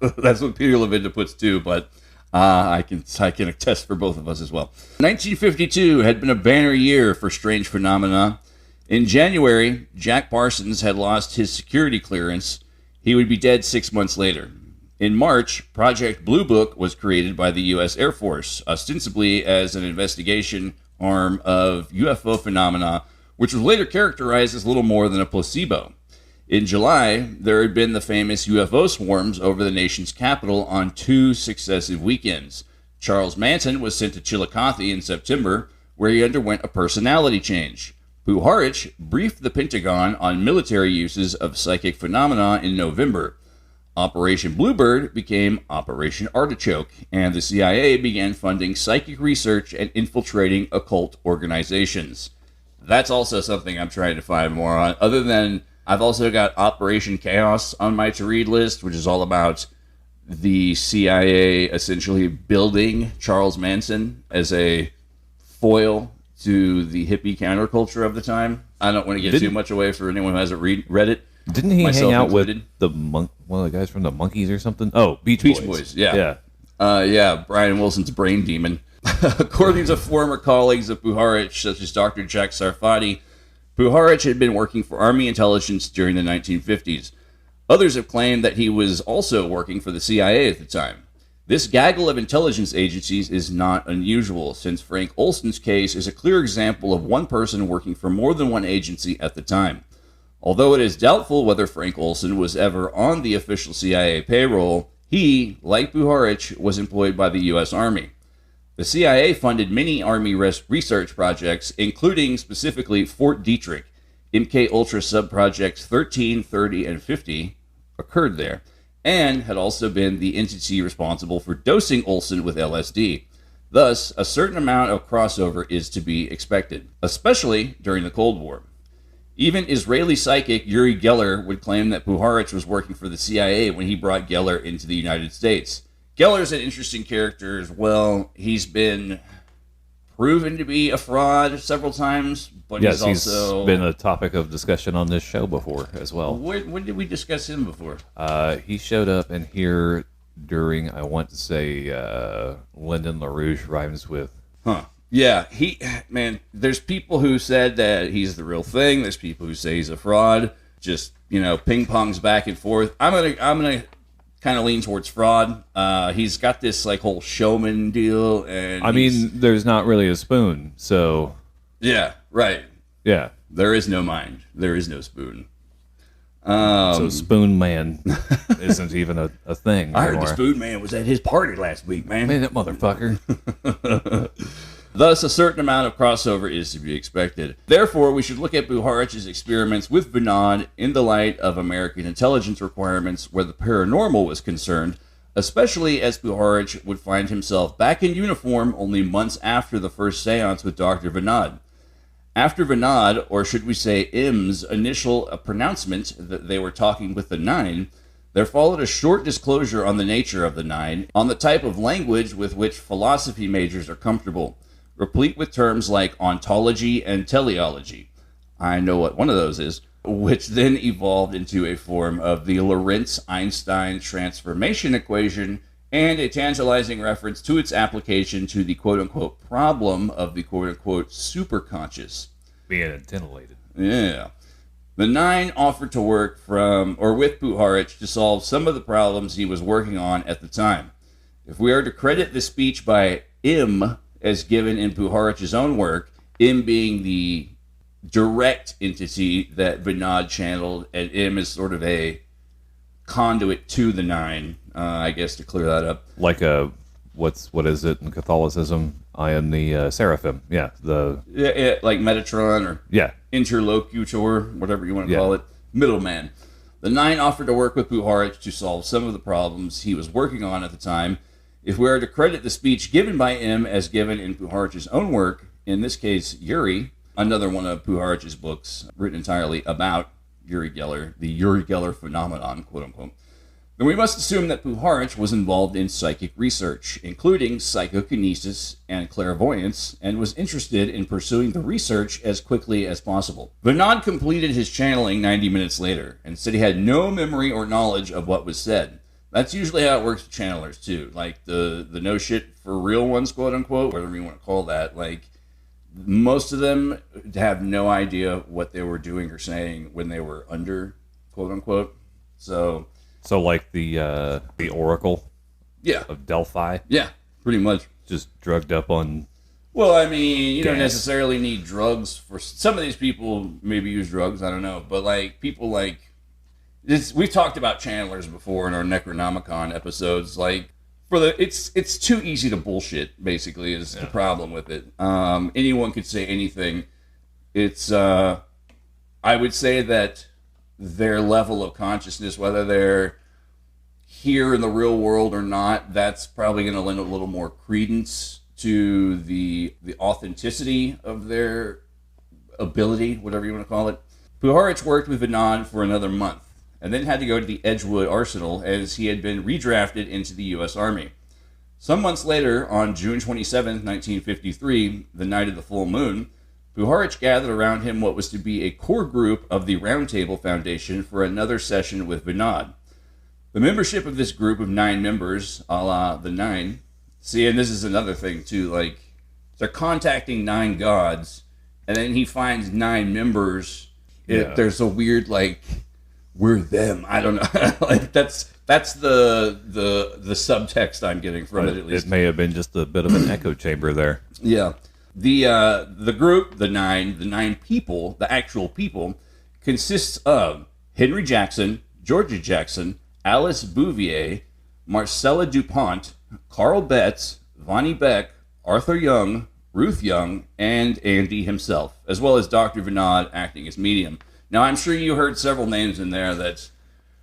That's what Peter Levinda puts too, but I can attest for both of us as well. 1952 had been a banner year for strange phenomena. In January, Jack Parsons had lost his security clearance. He would be dead 6 months later. In March, Project Blue Book was created by the U.S. Air Force, ostensibly as an investigation arm of UFO phenomena, which was later characterized as little more than a placebo. In July, there had been the famous UFO swarms over the nation's capital on 2 successive weekends. Charles Manson was sent to Chillicothe in September, where he underwent a personality change. Puharich briefed the Pentagon on military uses of psychic phenomena in November. Operation Bluebird became Operation Artichoke, and the CIA began funding psychic research and infiltrating occult organizations. That's also something I'm trying to find more on, other than I've also got Operation Chaos on my to-read list, which is all about the CIA essentially building Charles Manson as a foil to the hippie counterculture of the time. I don't want to give too much away for anyone who hasn't read it. Didn't he hang out with one of the guys from the Monkees or something? Oh, Beach Boys, yeah. Yeah, Brian Wilson's brain demon. According to former colleagues of Puharich, such as Dr. Jack Sarfati, Puharich had been working for Army intelligence during the 1950s. Others have claimed that he was also working for the CIA at the time. This gaggle of intelligence agencies is not unusual, since Frank Olson's case is a clear example of one person working for more than one agency at the time. Although it is doubtful whether Frank Olson was ever on the official CIA payroll, he, like Puharich, was employed by the U.S. Army. The CIA funded many Army research projects, including specifically Fort Detrick. MK-Ultra subprojects 13, 30, and 50 occurred there, and had also been the entity responsible for dosing Olson with LSD. Thus, a certain amount of crossover is to be expected, especially during the Cold War. Even Israeli psychic Uri Geller would claim that Puharich was working for the CIA when he brought Geller into the United States. Geller's an interesting character as well. He's been proven to be a fraud several times, but yes, he's also been a topic of discussion on this show before as well. When did we discuss him before? He showed up in here during, I want to say, Lyndon LaRouche rhymes with. Huh. Yeah, there's people who said that he's the real thing. There's people who say he's a fraud. Just, ping pongs back and forth. I'm gonna kind of lean towards fraud. He's got this whole showman deal, and there's not really a spoon, so yeah, right. Yeah, there is no mind. There is no spoon. So Spoon Man isn't even a thing. I heard the Spoon Man was at his party last week, man. Man, that motherfucker. Thus, a certain amount of crossover is to be expected. Therefore, we should look at Puharich's experiments with Vinod in the light of American intelligence requirements where the paranormal was concerned, especially as Puharich would find himself back in uniform only months after the first seance with Dr. Vinod. After Vinod, or should we say Im's, initial pronouncement that they were talking with the Nine, there followed a short disclosure on the nature of the Nine, on the type of language with which philosophy majors are comfortable, replete with terms like ontology and teleology. I know what one of those is, which then evolved into a form of the Lorentz-Einstein transformation equation and a tantalizing reference to its application to the quote-unquote problem of the quote-unquote superconscious. Being titillated. Yeah. The Nine offered to work with Puharich to solve some of the problems he was working on at the time. If we are to credit the speech by Im as given in Puharich's own work, Im being the direct entity that Vinod channeled, and Im is sort of a conduit to the Nine, I guess, to clear that up. Like what is it in Catholicism? I am the seraphim. Yeah, like Metatron or interlocutor, whatever you want to call it, middleman. The Nine offered to work with Puharich to solve some of the problems he was working on at the time. If we are to credit the speech given by Im as given in Puharich's own work, in this case Yuri, another one of Puharich's books written entirely about Uri Geller, the Uri Geller phenomenon, quote unquote, then we must assume that Puharich was involved in psychic research, including psychokinesis and clairvoyance, and was interested in pursuing the research as quickly as possible. Vinod completed his channeling 90 minutes later, and said he had no memory or knowledge of what was said. That's usually how it works with channelers, too. Like, the no shit for real ones, quote unquote, whatever you want to call that, most of them have no idea what they were doing or saying when they were under, quote unquote. So like the Oracle of Delphi? Yeah, pretty much. Just drugged up on Well, you don't necessarily need drugs for... Some of these people maybe use drugs, I don't know. But, people like... We've talked about channelers before in our Necronomicon episodes. It's too easy to bullshit, basically, is the problem with it. Anyone could say anything. It's... I would say that their level of consciousness, whether they're here in the real world or not, that's probably going to lend a little more credence to the authenticity of their ability, whatever you want to call it. Puharich worked with Vinod for another month, and then had to go to the Edgewood Arsenal as he had been redrafted into the U.S. Army. Some months later, on June 27, 1953, the night of the full moon, Puharich gathered around him what was to be a core group of the Round Table Foundation for another session with Vinod. The membership of this group of 9 members, a la the Nine, and this is another thing too, they're contacting 9 gods, and then he finds 9 members. There's a weird, we're them. I don't know. That's the subtext I'm getting from it, at least. It may have been just a bit of an echo chamber there. Yeah. The group, the nine people, the actual people, consists of Henry Jackson, Georgia Jackson, Alice Bouvier, Marcella DuPont, Carl Betts, Vonnie Beck, Arthur Young, Ruth Young, and Andy himself, as well as Dr. Vinod acting as medium. Now, I'm sure you heard several names in there that...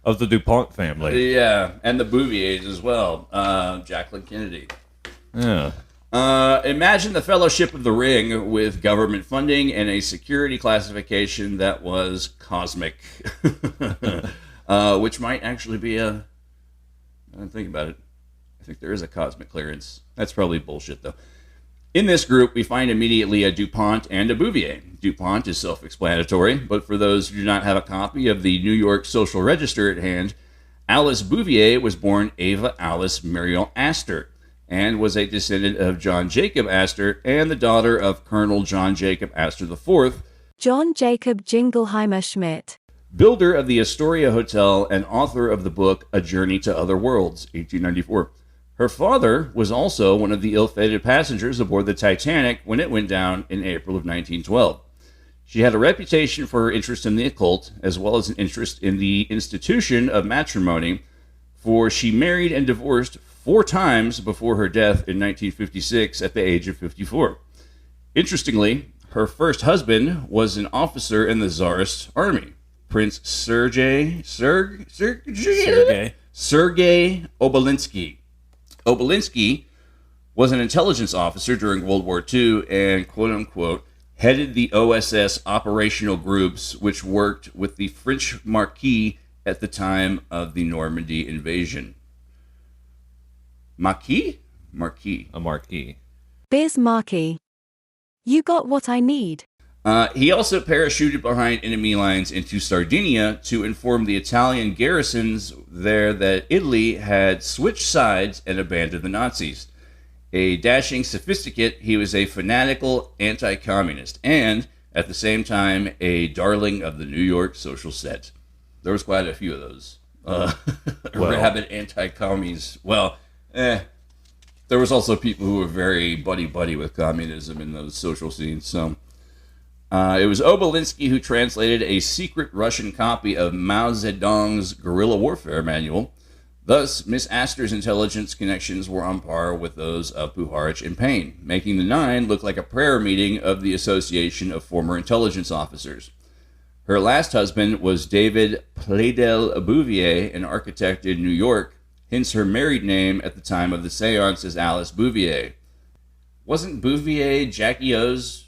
Of the DuPont family. Yeah, and the Bouviers as well. Jacqueline Kennedy. Yeah. Imagine the Fellowship of the Ring with government funding and a security classification that was cosmic. Which might actually be I don't think about it. I think there is a cosmic clearance. That's probably bullshit, though. In this group, we find immediately a DuPont and a Bouvier. DuPont is self-explanatory, but for those who do not have a copy of the New York Social Register at hand, Alice Bouvier was born Ava Alice Muriel Astor and was a descendant of John Jacob Astor and the daughter of Colonel John Jacob Astor IV, John Jacob Jingleheimer Schmidt, builder of the Astoria Hotel and author of the book A Journey to Other Worlds, 1894. Her father was also one of the ill-fated passengers aboard the Titanic when it went down in April of 1912. She had a reputation for her interest in the occult, as well as an interest in the institution of matrimony, for she married and divorced 4 times before her death in 1956 at the age of 54. Interestingly, her first husband was an officer in the Tsarist army, Prince Sergei Obalinsky. Obalinsky was an intelligence officer during World War II and, quote-unquote, headed the OSS operational groups which worked with the French Marquis at the time of the Normandy invasion. Marquis? Marquis. A marquis. Biz Markie. You got what I need. He also parachuted behind enemy lines into Sardinia to inform the Italian garrisons there that Italy had switched sides and abandoned the Nazis. A dashing sophisticate, he was a fanatical anti-communist and, at the same time, a darling of the New York social set. There was quite a few of those. Rabid anti-commies. Well, there was also people who were very buddy-buddy with communism in those social scenes, so... it was Obalinsky who translated a secret Russian copy of Mao Zedong's guerrilla warfare manual. Thus, Miss Astor's intelligence connections were on par with those of Puharich and Payne, making the 9 look like a prayer meeting of the Association of Former Intelligence Officers. Her last husband was David Pladel Bouvier, an architect in New York, hence her married name at the time of the seance is Alice Bouvier. Wasn't Bouvier Jackie O's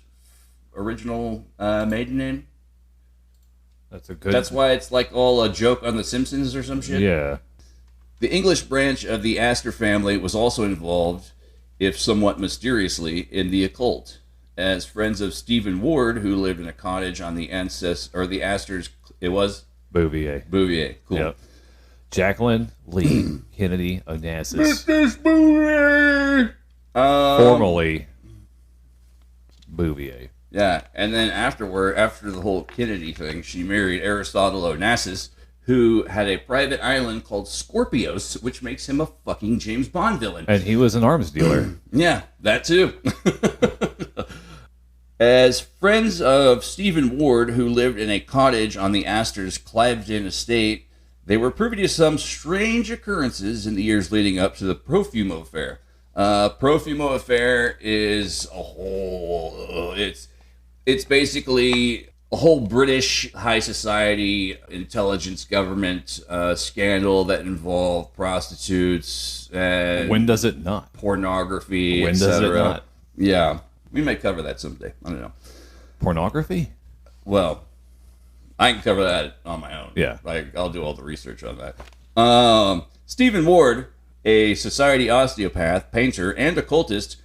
original maiden name? That's why it's like all a joke on The Simpsons or some shit? Yeah. The English branch of the Astor family was also involved, if somewhat mysteriously, in the occult. As friends of Stephen Ward, who lived in a cottage on the Astor's... It was? Bouvier. Bouvier. Cool. Yep. Jacqueline Lee Kennedy Onassis. Mrs. Bouvier! Formerly Bouvier. Yeah, and then after the whole Kennedy thing, she married Aristotle Onassis, who had a private island called Scorpios, which makes him a fucking James Bond villain. And he was an arms dealer. Yeah, that too. As friends of Stephen Ward, who lived in a cottage on the Astor's Cliveden estate, they were privy to some strange occurrences in the years leading up to the Profumo affair. Profumo affair is a whole... It's basically a whole British high society intelligence government scandal that involved prostitutes and... When does it not? Pornography, When does it not? Yeah. We may cover that someday. I don't know. Pornography? Well, I can cover that on my own. Yeah. I'll do all the research on that. Stephen Ward, a society osteopath, painter, and occultist,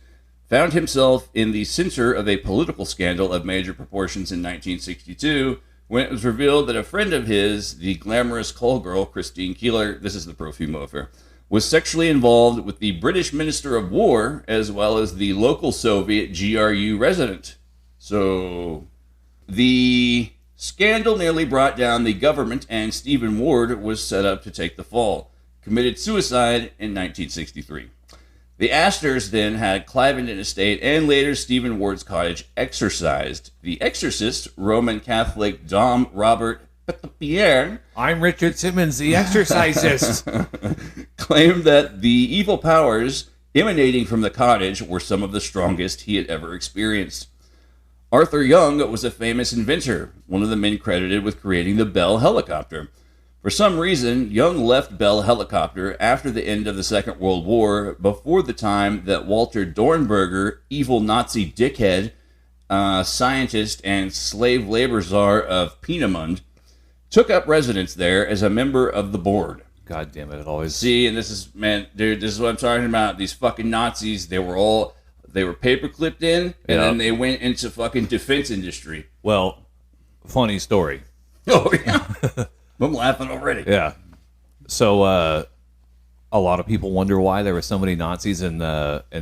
found himself in the center of a political scandal of major proportions in 1962 when it was revealed that a friend of his, the glamorous call girl Christine Keeler, this is the Profumo affair, was sexually involved with the British Minister of War as well as the local Soviet GRU resident. So the scandal nearly brought down the government, and Stephen Ward was set up to take the fall. Committed suicide in 1963. The Astors then had Clivenden Estate and later Stephen Ward's cottage exorcised. The exorcist, Roman Catholic Dom Robert Pierre, I'm Richard Simmons, the exorcisist, claimed that the evil powers emanating from the cottage were some of the strongest he had ever experienced. Arthur Young was a famous inventor, one of the men credited with creating the Bell helicopter. For some reason, Young left Bell Helicopter after the end of the Second World War, before the time that Walter Dornberger, evil Nazi dickhead, scientist and slave labor czar of Peenemund, took up residence there as a member of the board. God damn it, it always... See, and this is, man, dude, this is what I'm talking about. These fucking Nazis, they were paper clipped in, and then they went into fucking defense industry. Well, funny story. Oh, yeah. I'm laughing already. Yeah. So, a lot of people wonder why there were so many Nazis in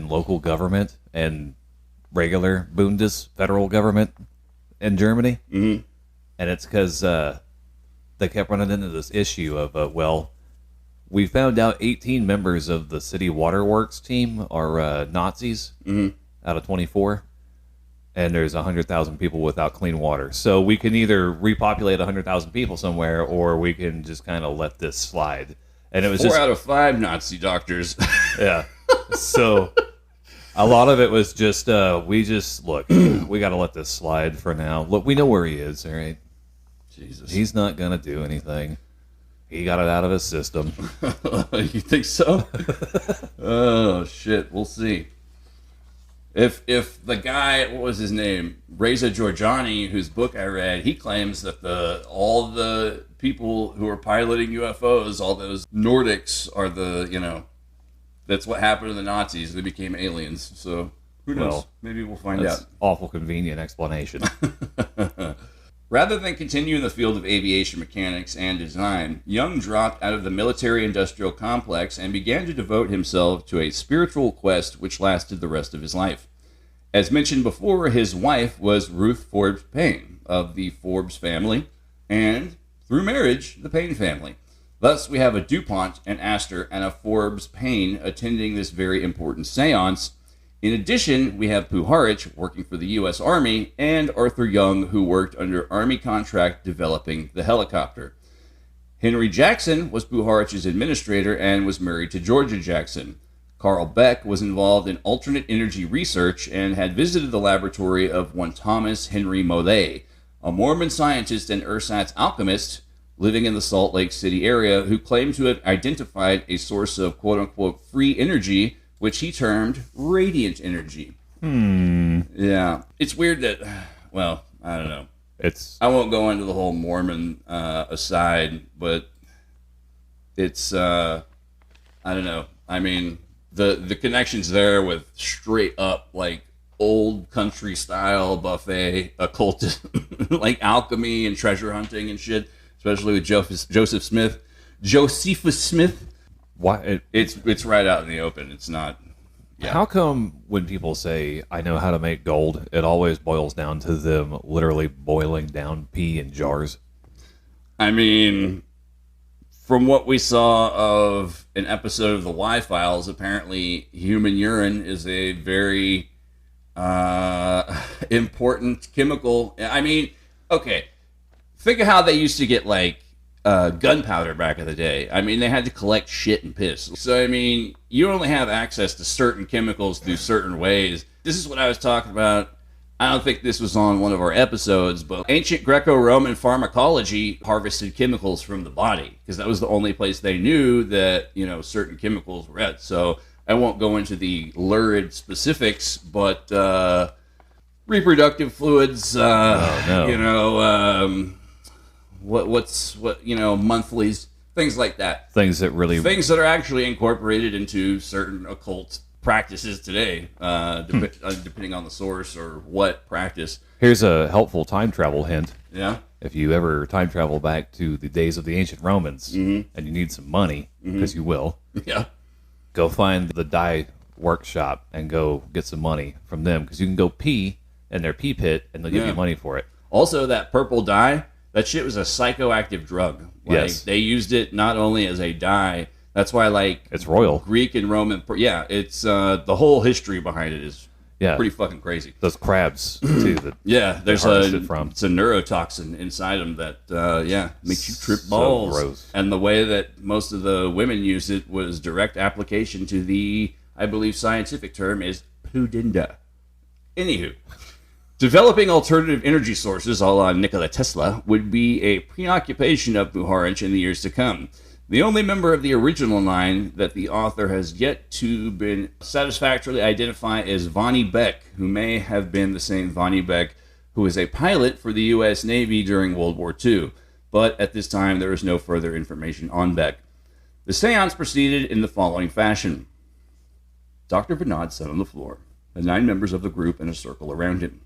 local government and regular Bundes, federal government in Germany. Mm-hmm. And it's because they kept running into this issue of, we found out 18 members of the city waterworks team are Nazis out of 24. And there's 100,000 people without clean water. So we can either repopulate 100,000 people somewhere, or we can just kind of let this slide. And it was 4 out of 5 Nazi doctors. Yeah. So a lot of it was just, we got to let this slide for now. Look, we know where he is, all right? Jesus. He's not going to do anything. He got it out of his system. You think so? Oh, shit. We'll see. If the guy, what was his name, Reza Giorgiani, whose book I read, he claims that all the people who are piloting UFOs, all those Nordics, are that's what happened to the Nazis. They became aliens. So who knows? Well, maybe we'll find out. Awful convenient explanation. Rather than continue in the field of aviation mechanics and design, Young dropped out of the military-industrial complex and began to devote himself to a spiritual quest which lasted the rest of his life. As mentioned before, his wife was Ruth Forbes Paine of the Forbes family, and, through marriage, the Paine family. Thus, we have a DuPont, an Astor, and a Forbes Paine attending this very important seance. In addition, we have Puharich working for the U.S. Army and Arthur Young, who worked under Army contract developing the helicopter. Henry Jackson was Puharich's administrator and was married to Georgia Jackson. Carl Beck was involved in alternate energy research and had visited the laboratory of one Thomas Henry Mollet, a Mormon scientist and ersatz alchemist living in the Salt Lake City area who claimed to have identified a source of quote-unquote free energy, which he termed radiant energy. Yeah. It's weird that, well, I don't know. I won't go into the whole Mormon aside, but it's, I don't know. I mean, the connections there with straight up, like, old country style buffet occultism, like alchemy and treasure hunting and shit, especially with Josephus Smith. Why it's right out in the open. It's not. Yeah. How come when people say I know how to make gold, it always boils down to them literally boiling down pee in jars? I mean, from what we saw of an episode of the Y-Files, apparently human urine is a very important chemical. I mean, okay, think of how they used to get like gunpowder back in the day. I mean, they had to collect shit and piss. So, I mean, you only have access to certain chemicals through certain ways. This is what I was talking about. I don't think this was on one of our episodes, but ancient Greco-Roman pharmacology harvested chemicals from the body because that was the only place they knew that, certain chemicals were at. So I won't go into the lurid specifics, but reproductive fluids, monthlies, things like that. Things that are actually incorporated into certain occult practices today, depending on the source or what practice. Here's a helpful time travel hint. Yeah. If you ever time travel back to the days of the ancient Romans and you need some money, because you will, go find the dye workshop and go get some money from them because you can go pee in their pee pit and they'll give you money for it. Also, that purple dye, that shit was a psychoactive drug. Yes. They used it not only as a dye, That's why I like it's royal. Greek and Roman. Yeah, it's the whole history behind it is pretty fucking crazy. Those crabs too. There's it's a neurotoxin inside them that makes you trip balls. So gross. And the way that most of the women use it was direct application to the, I believe, scientific term is pudenda. Anywho, developing alternative energy sources, a la Nikola Tesla, would be a preoccupation of Puharich in the years to come. The only member of the original nine that the author has yet to been satisfactorily identified is Vonnie Beck, who may have been the same Vonnie Beck who was a pilot for the U.S. Navy during World War II. But at this time, there is no further information on Beck. The seance proceeded in the following fashion. Dr. Vinod sat on the floor, the 9 members of the group in a circle around him,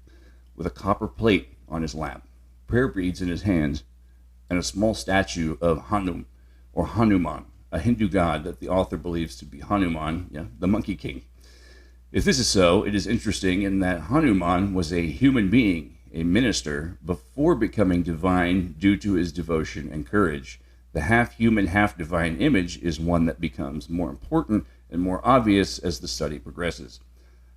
with a copper plate on his lap, prayer beads in his hands, and a small statue of Hanuman, a Hindu god that the author believes to be Hanuman, the Monkey King. If this is so, it is interesting in that Hanuman was a human being, a minister, before becoming divine due to his devotion and courage. The half-human, half-divine image is one that becomes more important and more obvious as the study progresses.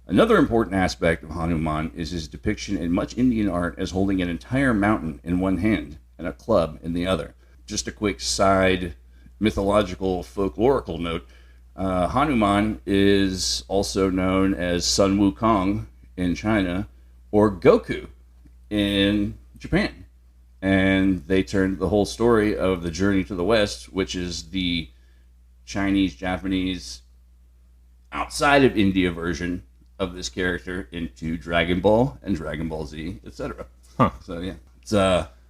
Another important aspect of Hanuman is his depiction in much Indian art as holding an entire mountain in one hand and a club in the other. Just a quick side mythological folklorical note, Hanuman is also known as Sun Wukong in China or Goku in Japan. And they turned the whole story of the Journey to the West, which is the Chinese, Japanese, outside of India version of this character, into Dragon Ball and Dragon Ball Z, etc. So yeah, it's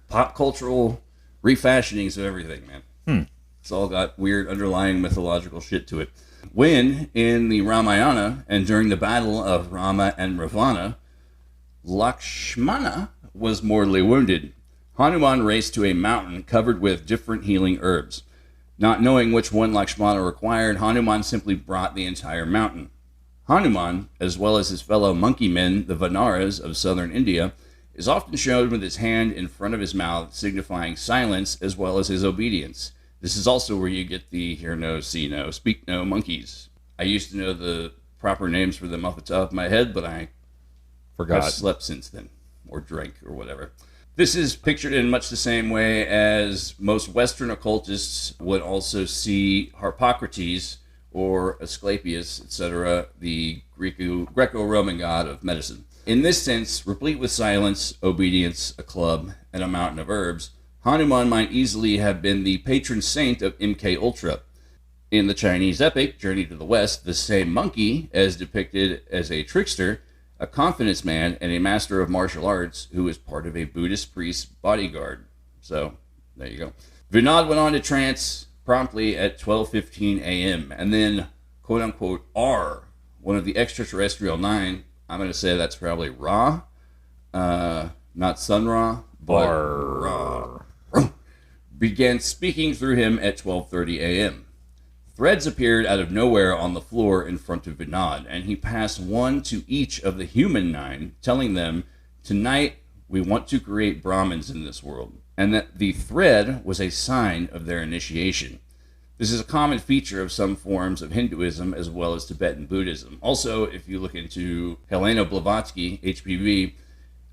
pop cultural refashionings of everything, man. It's all got weird underlying mythological shit to it. When, in the Ramayana, and during the battle of Rama and Ravana, Lakshmana was mortally wounded, Hanuman raced to a mountain covered with different healing herbs. Not knowing which one Lakshmana required, Hanuman simply brought the entire mountain. Hanuman, as well as his fellow monkey men, the Vanaras of southern India, is often shown with his hand in front of his mouth, signifying silence as well as his obedience. This is also where you get the hear no, see no, speak no monkeys. I used to know the proper names for them off the top of my head, but I forgot. I've slept since then, or drank, or whatever. This is pictured in much the same way as most Western occultists would also see Harpocrates or Asclepius, etc., the Greco-Roman god of medicine. In this sense, replete with silence, obedience, a club, and a mountain of herbs, Hanuman might easily have been the patron saint of MK Ultra. In the Chinese epic, Journey to the West, the same monkey, as depicted as a trickster, a confidence man, and a master of martial arts who is part of a Buddhist priest's bodyguard. So, there you go. Vinod went on to trance promptly at 12:15 a.m. and then, quote-unquote, R, one of the extraterrestrial 9, I'm going to say that's probably Ra, not Sun Ra, but Ra, began speaking through him at 12:30 a.m. Threads appeared out of nowhere on the floor in front of Vinod, and he passed one to each of the human 9, telling them, "Tonight we want to create Brahmins in this world," and that the thread was a sign of their initiation. This is a common feature of some forms of Hinduism as well as Tibetan Buddhism. Also, if you look into Helena Blavatsky, HPV,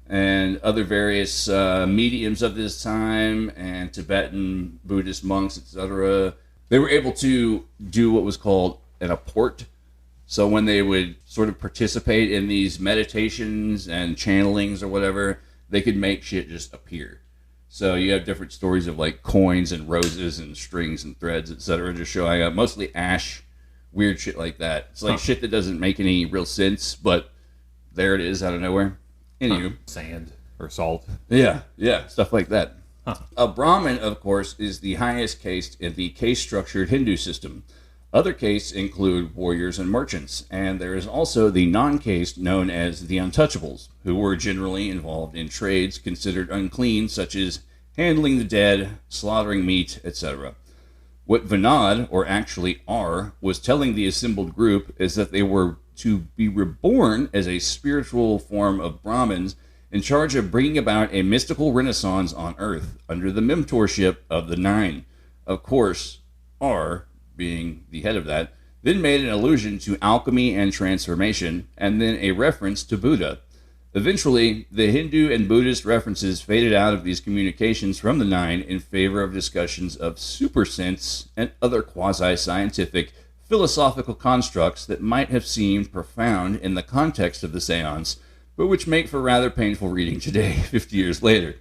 and other various mediums of this time, and Tibetan Buddhist monks, etc., they were able to do what was called an apport. So when they would sort of participate in these meditations and channelings or whatever, they could make shit just appear. So you have different stories of like coins and roses and strings and threads, etc., just showing up. Mostly ash, weird shit like that. It's like shit that doesn't make any real sense, but there it is out of nowhere. Anywho. Sand or salt. Yeah, stuff like that. A Brahmin, of course, is the highest caste in the caste-structured Hindu system. Other castes include warriors and merchants, and there is also the non-caste known as the untouchables, who were generally involved in trades considered unclean, such as handling the dead, slaughtering meat, etc. What Vinod, or actually R, was telling the assembled group is that they were to be reborn as a spiritual form of Brahmins in charge of bringing about a mystical renaissance on Earth under the mentorship of the 9. Of course, R being the head of that, then made an allusion to alchemy and transformation, and then a reference to Buddha. Eventually, the Hindu and Buddhist references faded out of these communications from the Nine in favor of discussions of supersense and other quasi-scientific philosophical constructs that might have seemed profound in the context of the seance, but which make for rather painful reading today, 50 years later.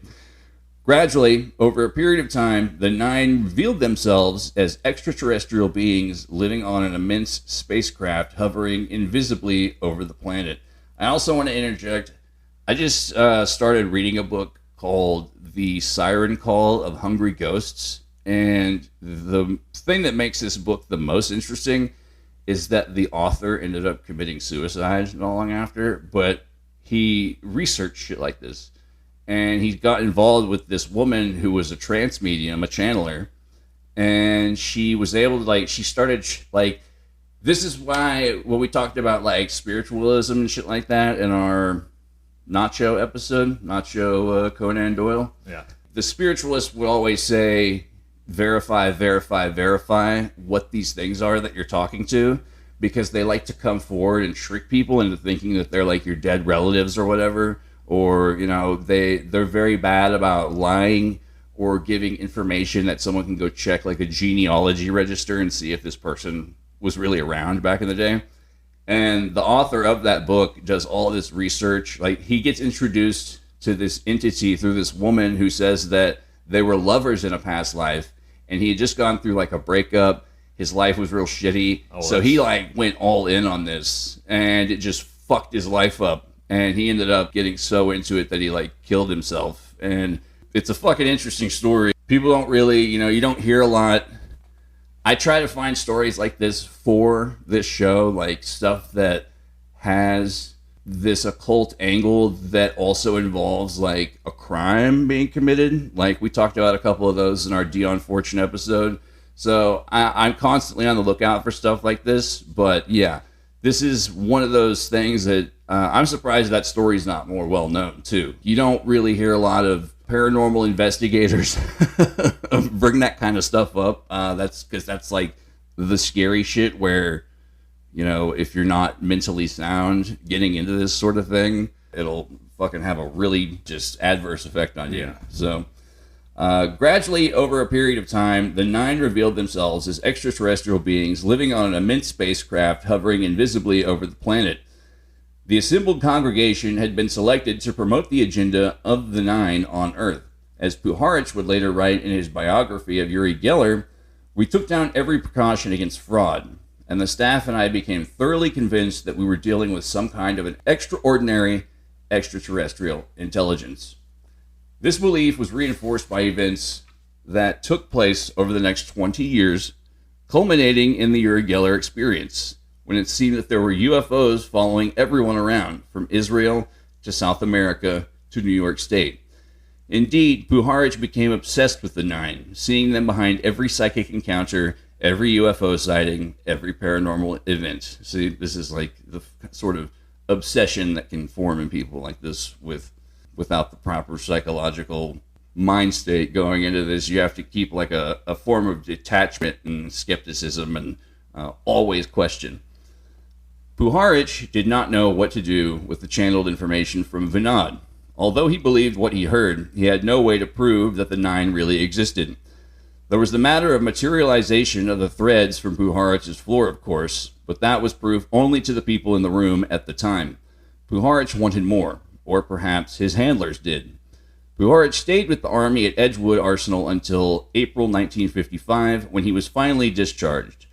Gradually, over a period of time, the Nine revealed themselves as extraterrestrial beings living on an immense spacecraft hovering invisibly over the planet. I also want to interject, I just started reading a book called The Siren Call of Hungry Ghosts, and the thing that makes this book the most interesting is that the author ended up committing suicide not long after, but he researched shit like this. And he got involved with this woman who was a trance medium, a channeler, and she was able to, she started, this is why, when we talked about, spiritualism and shit like that in our Nacho episode, Conan Doyle. Yeah. The spiritualists would always say, verify what these things are that you're talking to, because they like to come forward and trick people into thinking that they're your dead relatives or whatever. Or, they're very bad about lying or giving information that someone can go check, a genealogy register, and see if this person was really around back in the day. And the author of that book does all this research. He gets introduced to this entity through this woman who says that they were lovers in a past life, and he had just gone through a breakup. His life was real shitty. So he went all in on this, and it just fucked his life up. And he ended up getting so into it that he killed himself. And it's a fucking interesting story. People don't really, you don't hear a lot. I try to find stories like this for this show, stuff that has this occult angle that also involves a crime being committed. We talked about a couple of those in our Dion Fortune episode. So I'm constantly on the lookout for stuff like this. But yeah, this is one of those things that I'm surprised that story's not more well known too. You don't really hear a lot of paranormal investigators bring that kind of stuff up. That's because that's the scary shit where, if you're not mentally sound getting into this sort of thing, it'll fucking have a really just adverse effect on you. Yeah. So gradually, over a period of time, the Nine revealed themselves as extraterrestrial beings living on an immense spacecraft hovering invisibly over the planet. The assembled congregation had been selected to promote the agenda of the Nine on Earth. As Puharich would later write in his biography of Uri Geller, we took down every precaution against fraud, and the staff and I became thoroughly convinced that we were dealing with some kind of an extraordinary extraterrestrial intelligence. This belief was reinforced by events that took place over the next 20 years, culminating in the Uri Geller experience, when it seemed that there were UFOs following everyone around, from Israel to South America to New York State. Indeed, Puharich became obsessed with the Nine, seeing them behind every psychic encounter, every UFO sighting, every paranormal event. See, this is the sort of obsession that can form in people like this without the proper psychological mind state going into this. You have to keep a form of detachment and skepticism and always question. Puharich did not know what to do with the channeled information from Vinod. Although he believed what he heard, he had no way to prove that the Nine really existed. There was the matter of materialization of the threads from Puharich's floor, of course, but that was proof only to the people in the room at the time. Puharich wanted more, or perhaps his handlers did. Puharich stayed with the Army at Edgewood Arsenal until April 1955, when he was finally discharged.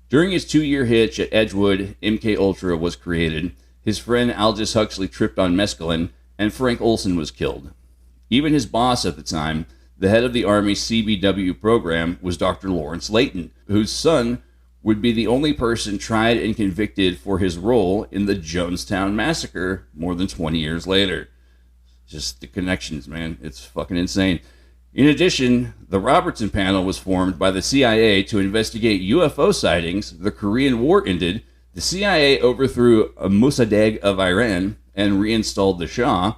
During his 2-year hitch at Edgewood, MK Ultra was created, his friend Aldous Huxley tripped on mescaline, and Frank Olson was killed. Even his boss at the time, the head of the Army's CBW program, was Dr. Lawrence Layton, whose son would be the only person tried and convicted for his role in the Jonestown Massacre more than 20 years later. Just the connections, man. It's fucking insane. In addition, the Robertson panel was formed by the CIA to investigate UFO sightings. The Korean War ended. The CIA overthrew Mossadegh of Iran and reinstalled the Shah.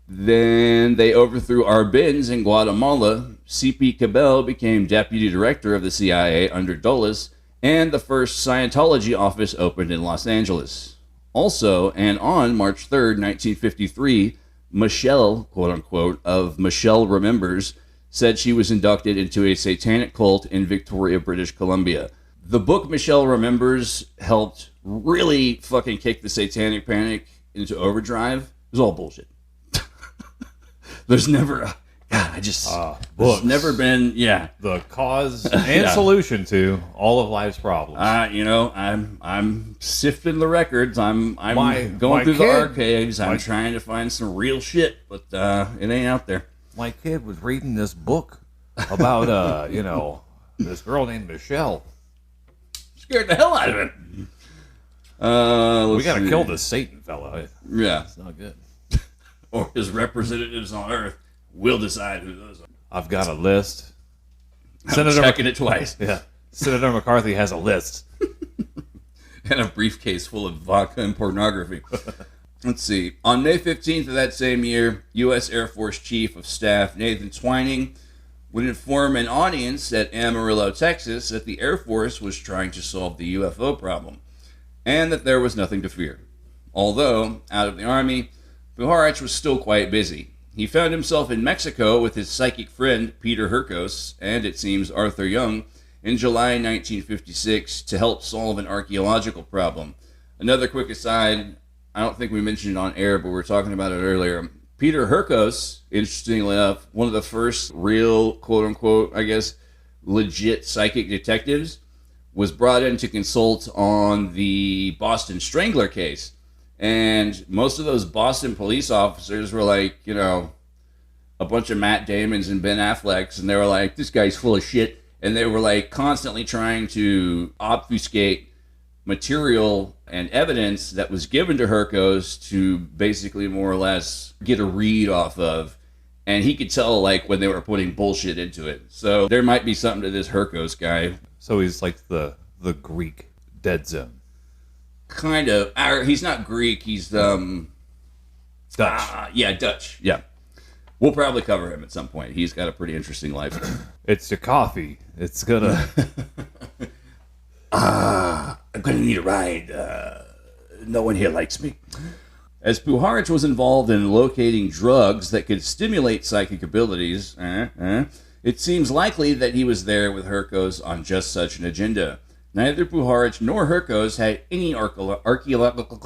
Then they overthrew Arbenz in Guatemala. C.P. Cabell became deputy director of the CIA under Dulles, And the first Scientology office opened in Los Angeles. Also, and on March 3rd, 1953, Michelle, quote-unquote, of Michelle Remembers, said she was inducted into a satanic cult in Victoria, British Columbia. The book Michelle Remembers helped really fucking kick the satanic panic into overdrive. It was all bullshit. There's never... there's never been, the cause and solution to all of life's problems. I'm sifting the records. I'm going through the archives. I'm trying to find some real shit, but it ain't out there. My kid was reading this book about this girl named Michelle. Scared the hell out of it. We gotta kill this Satan fella. Yeah, it's not good. Or his representatives on Earth. We'll decide who those are. I've got a list. I'm checking it twice. Yeah. Senator McCarthy has a list. And a briefcase full of vodka and pornography. Let's see. On May 15th of that same year, U.S. Air Force Chief of Staff Nathan Twining would inform an audience at Amarillo, Texas, that the Air Force was trying to solve the UFO problem, and that there was nothing to fear. Although, out of the Army, Puharich was still quite busy. He found himself in Mexico with his psychic friend, Peter Hurkos, and it seems Arthur Young, in July 1956 to help solve an archaeological problem. Another quick aside, I don't think we mentioned it on air, but we were talking about it earlier. Peter Hurkos, interestingly enough, one of the first real, quote-unquote, I guess, legit psychic detectives, was brought in to consult on the Boston Strangler case. And most of those Boston police officers were like, a bunch of Matt Damons and Ben Afflecks, and they were like, this guy's full of shit. And they were like constantly trying to obfuscate material and evidence that was given to Hurkos to basically more or less get a read off of. And he could tell like when they were putting bullshit into it. So there might be something to this Hurkos guy. So he's like the Greek dead zone. Kind of. He's not Greek. He's Dutch. Dutch. Yeah. We'll probably cover him at some point. He's got a pretty interesting life. It's your coffee. It's gonna... I'm gonna need a ride. No one here likes me. As Puharich was involved in locating drugs that could stimulate psychic abilities, it seems likely that he was there with Hurkos on just such an agenda. Neither Puharich nor Hurkos had any archaeological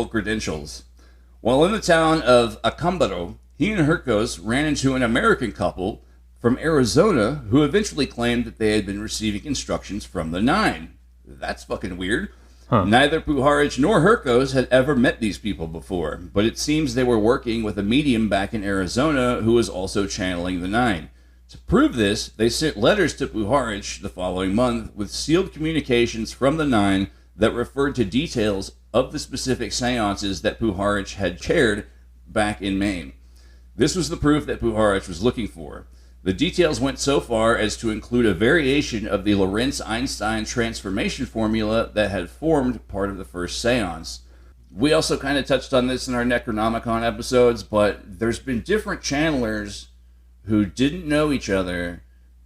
credentials. While in the town of Acámbaro, he and Hurkos ran into an American couple from Arizona who eventually claimed that they had been receiving instructions from the Nine. That's fucking weird. Huh. Neither Puharich nor Hurkos had ever met these people before, but it seems they were working with a medium back in Arizona who was also channeling the Nine. To prove this, they sent letters to Puharich the following month with sealed communications from the Nine that referred to details of the specific seances that Puharich had chaired back in Maine. This was the proof that Puharich was looking for. The details went so far as to include a variation of the Lorentz-Einstein transformation formula that had formed part of the first seance. We also kind of touched on this in our Necronomicon episodes, but there's been different channelers who didn't know each other,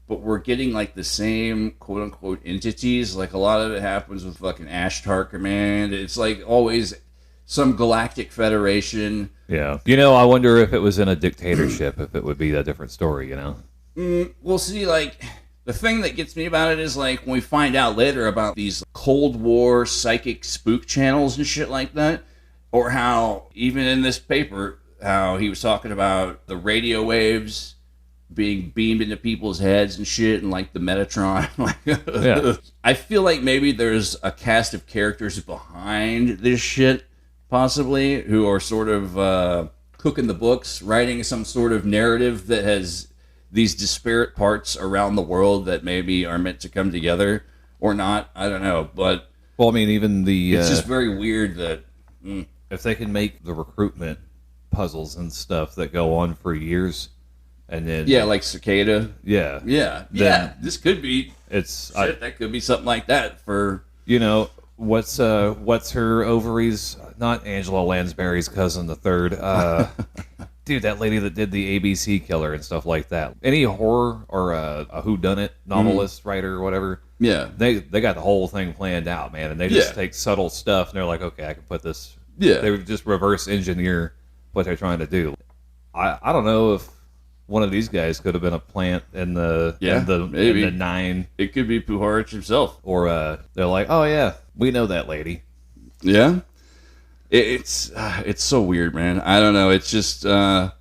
but were getting like the same quote-unquote entities. Like a lot of it happens with fucking Ashtar Command. It's like always some galactic federation. Yeah. I wonder if it was in a dictatorship, if it would be a different story, We'll see, like, the thing that gets me about it is, like, when we find out later about these Cold War psychic spook channels and shit like that, or how, even in this paper, how he was talking about the radio waves being beamed into people's heads and shit, and like the Metatron. Yeah. I feel like maybe there's a cast of characters behind this shit, possibly, who are sort of cooking the books, writing some sort of narrative that has these disparate parts around the world that maybe are meant to come together or not. I don't know, but well, I mean, even it's just very weird that if they can make the recruitment puzzles and stuff that go on for years. And then like Cicada. Yeah. This could be that could be something like that for what's her ovaries? Not Angela Lansbury's cousin, the third. Dude, that lady that did the ABC Killer and stuff like that. Any horror or a whodunit novelist, writer, or whatever. Yeah. They got the whole thing planned out, man. And they just take subtle stuff and they're like, okay, I can put this. Yeah. They would just reverse engineer what they're trying to do. I don't know if one of these guys could have been a plant in the maybe. in the 9. It could be Puharich himself. Or they're like, oh yeah, we know that lady. Yeah. It's so weird, man. I don't know. It's just and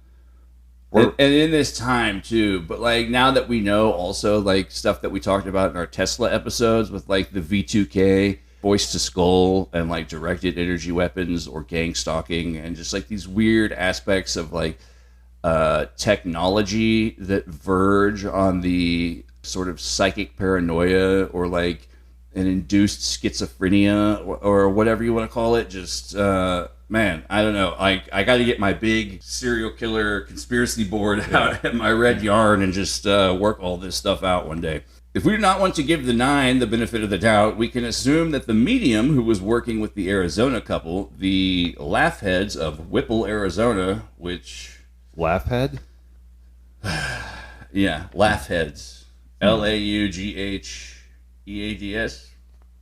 in this time too. But like now that we know, also like stuff that we talked about in our Tesla episodes with like the V2K, voice to skull, and like directed energy weapons or gang stalking, and just like these weird aspects of like technology that verge on the sort of psychic paranoia or like an induced schizophrenia or whatever you want to call it. Just, man, I don't know. I got to get my big serial killer conspiracy board out at my red yard and just work all this stuff out one day. If we do not want to give the 9 the benefit of the doubt, we can assume that the medium who was working with the Arizona couple, the Laughheads of Whipple, Arizona, which... Laughhead? Yeah, Laughheads. Laughheads.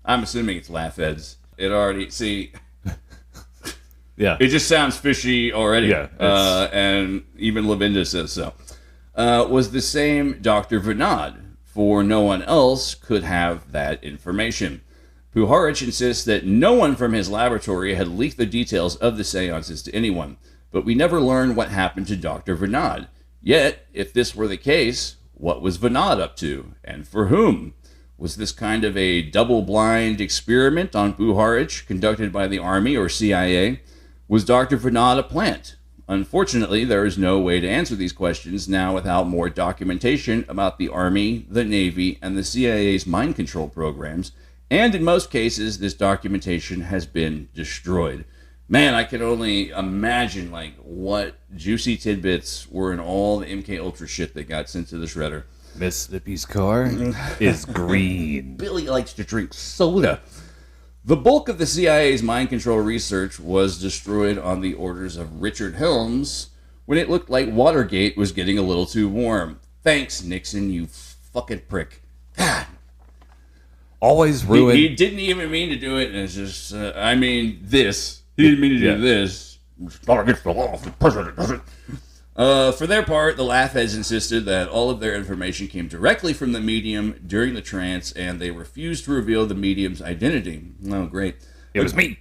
I'm assuming it's Laughheads. It already... See... Yeah. It just sounds fishy already. Yeah. And even Lavinda says so. Was the same Dr. Vinod, for no one else could have that information. Puharich insists that no one from his laboratory had leaked the details of the seances to anyone, but we never learned what happened to Dr. Vinod. Yet, if this were the case, what was Vinod up to, and for whom? Was this kind of a double-blind experiment on Puharich conducted by the Army or CIA? Was Dr. Vinod a plant? Unfortunately, there is no way to answer these questions now without more documentation about the Army, the Navy, and the CIA's mind control programs, and in most cases, this documentation has been destroyed. Man, I can only imagine like what juicy tidbits were in all the MK Ultra shit that got sent to the shredder. Miss Slippy's car is green. Billy likes to drink soda. The bulk of the CIA's mind control research was destroyed on the orders of Richard Helms when it looked like Watergate was getting a little too warm. Thanks, Nixon, you fucking prick. God. Always ruined. He didn't even mean to do it, and it's just, this. He didn't mean to do this. It's not against the law if the president does it. For their part, the Laughheads insisted that all of their information came directly from the medium during the trance, and they refused to reveal the medium's identity. Oh, great. It was me.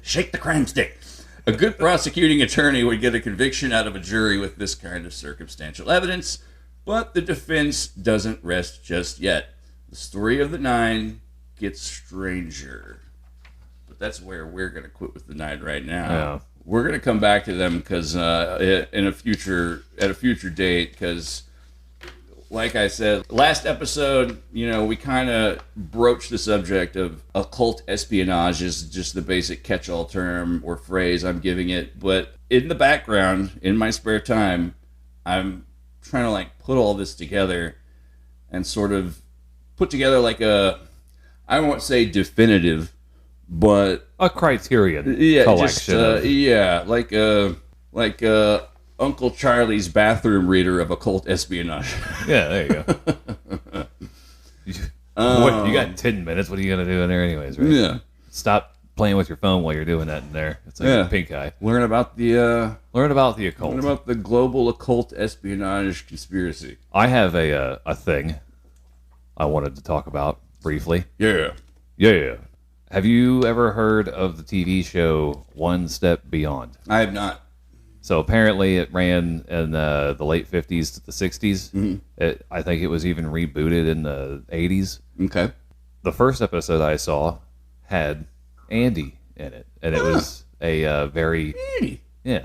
Shake the crime stick. A good prosecuting attorney would get a conviction out of a jury with this kind of circumstantial evidence, but the defense doesn't rest just yet. The story of the 9 gets stranger. But that's where we're going to quit with the 9 right now. Yeah. We're going to come back to them because at a future date, because like I said, last episode, we kind of broached the subject of occult espionage is just the basic catch-all term or phrase I'm giving it. But in the background, in my spare time, I'm trying to like put all this together and sort of put together like I won't say definitive, but a criterion collection. Like Uncle Charlie's bathroom reader of occult espionage. Yeah, there you go. What, you got 10 minutes. What are you going to do in there anyways, right? Yeah. Stop playing with your phone while you're doing that in there. It's like a pink eye. Learn about the occult. Learn about the global occult espionage conspiracy. I have a thing I wanted to talk about briefly. Yeah. Have you ever heard of the TV show One Step Beyond? I have not. So apparently it ran in the late 50s to the 60s. Mm-hmm. I think it was even rebooted in the 80s. Okay. The first episode I saw had Andy in it. And it was a very... Andy. Yeah.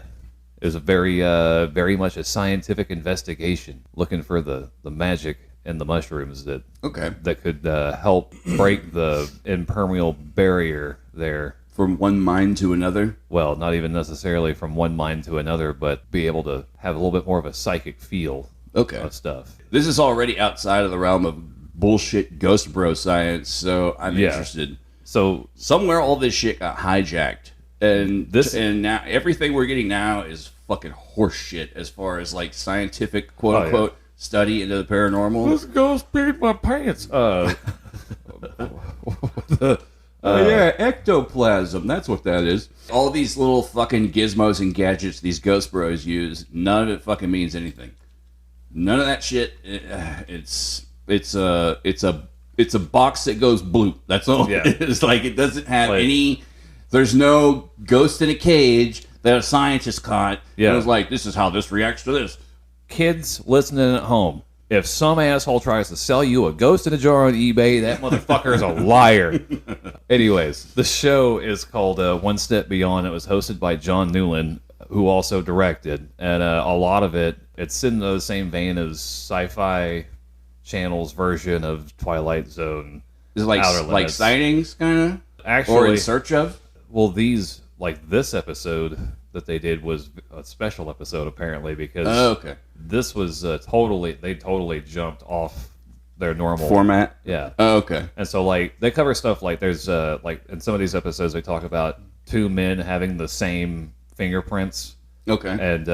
It was a very much a scientific investigation looking for the magic in the mushrooms that could help break the impermeable barrier there. From one mind to another? Well, not even necessarily from one mind to another, but be able to have a little bit more of a psychic feel of stuff. This is already outside of the realm of bullshit ghost bro science, so I'm interested. So somewhere all this shit got hijacked. And now everything we're getting now is fucking horse shit as far as like scientific quote unquote study into the paranormal. This ghost peed my pants. Ectoplasm. That's what that is. All these little fucking gizmos and gadgets these ghost bros use, none of it fucking means anything. None of that shit. It's a box that goes bloop. That's all. Yeah. It's like it doesn't have any. There's no ghost in a cage that a scientist caught. Yeah. And it was like, this is how this reacts to this. Kids listening at home, if some asshole tries to sell you a ghost in a jar on eBay, that motherfucker is a liar. Anyways, the show is called One Step Beyond. It was hosted by John Newland, who also directed. And a lot of it's in the same vein as Sci-Fi Channel's version of Twilight Zone. Is it like sightings, kind of? Actually, or in search of? Well, this episode that they did was a special episode, apparently, because this was they totally jumped off their normal format. Yeah. Oh, okay. And so, like, they cover stuff like there's like in some of these episodes they talk about two men having the same fingerprints. Okay. And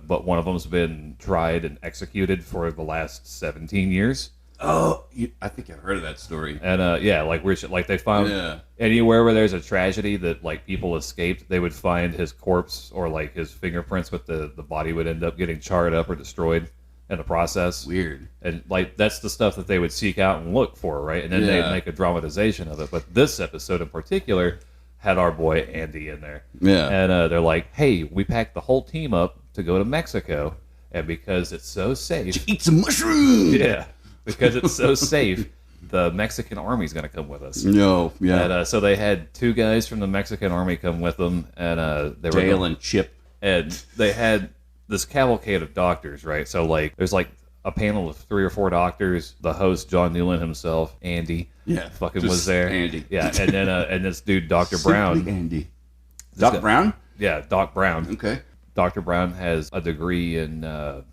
but one of them's been tried and executed for the last 17 years. Oh, I think I've heard of that story. And like weird shit. Like they found anywhere where there's a tragedy that like people escaped, they would find his corpse or like his fingerprints, with the body would end up getting charred up or destroyed in the process. Weird. And like that's the stuff that they would seek out and look for, right? And then they'd make a dramatization of it. But this episode in particular had our boy Andy in there. Yeah. And they're like, hey, we packed the whole team up to go to Mexico, and because it's so safe, eat some mushrooms. Yeah. Because it's so safe, the Mexican army's going to come with us. No, yeah. And, so they had two guys from the Mexican army come with them, and they were Dale and Chip, and they had this cavalcade of doctors, right? So like, there's like a panel of 3 or 4 doctors. The host, John Newland himself, Andy, fucking was there. Andy, yeah, and then and this dude, Dr. Brown, Andy, Doc Brown, yeah, Doc Brown. Okay, Dr. Brown has a degree in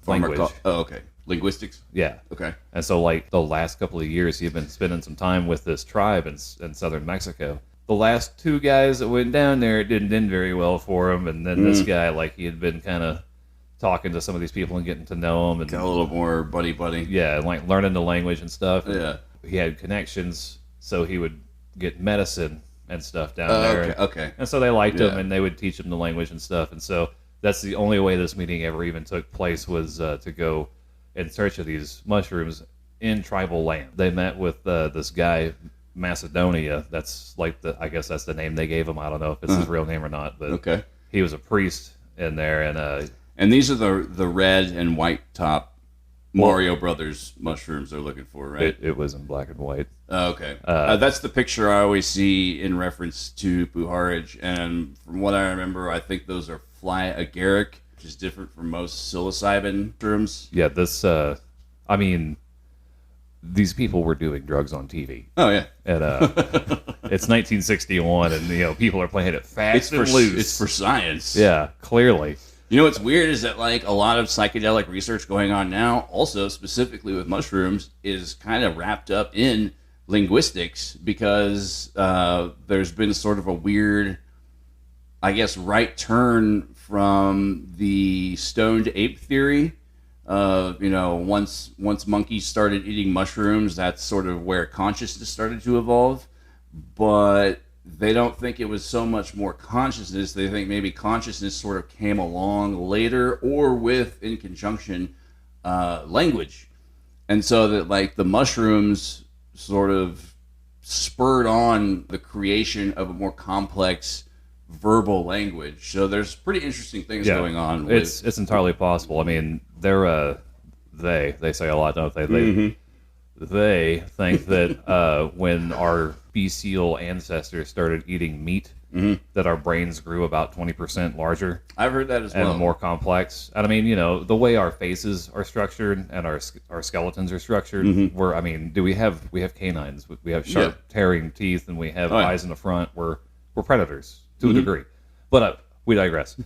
language. Oh, okay. Linguistics? Yeah. Okay. And so, like, the last couple of years, he'd been spending some time with this tribe in southern Mexico. The last 2 guys that went down there, it didn't end very well for him. And then this guy, like, he had been kind of talking to some of these people and getting to know them. And got a little more buddy-buddy. Yeah, and, like, learning the language and stuff. Yeah. He had connections, so he would get medicine and stuff down there. Okay. And so they liked him, and they would teach him the language and stuff. And so that's the only way this meeting ever even took place, was to go in search of these mushrooms in tribal land. They met with this guy, Macedonia. That's like I guess that's the name they gave him. I don't know if it's his real name or not, but he was a priest in there. And these are the red and white top Mario Brothers mushrooms they're looking for, right? It was in black and white. Oh, okay. That's the picture I always see in reference to Puharich, and from what I remember, I think those are fly agaric, which is different from most psilocybin mushrooms. Yeah, this, I mean, these people were doing drugs on TV. Oh, yeah. And it's 1961, and, you know, people are playing it fast and loose. It's for science. Yeah, clearly. You know what's weird is that, like, a lot of psychedelic research going on now, also specifically with mushrooms, is kind of wrapped up in linguistics, because there's been sort of a weird, I guess, right turn from the stoned ape theory. You know, once monkeys started eating mushrooms, that's sort of where consciousness started to evolve. But they don't think it was so much more consciousness. They think maybe consciousness sort of came along later, or with, in conjunction, language. And so that, like, the mushrooms sort of spurred on the creation of a more complex verbal language. So there's pretty interesting things going on. It's entirely possible. I mean, they say a lot, don't they? They think that when our bestial ancestors started eating meat, that our brains grew about 20% larger. I've heard that as well. And more complex. And I mean, you know, the way our faces are structured and our skeletons are structured, I mean, we have canines, we have sharp tearing teeth, and we have eyes in the front. We're predators to a degree. But we digress.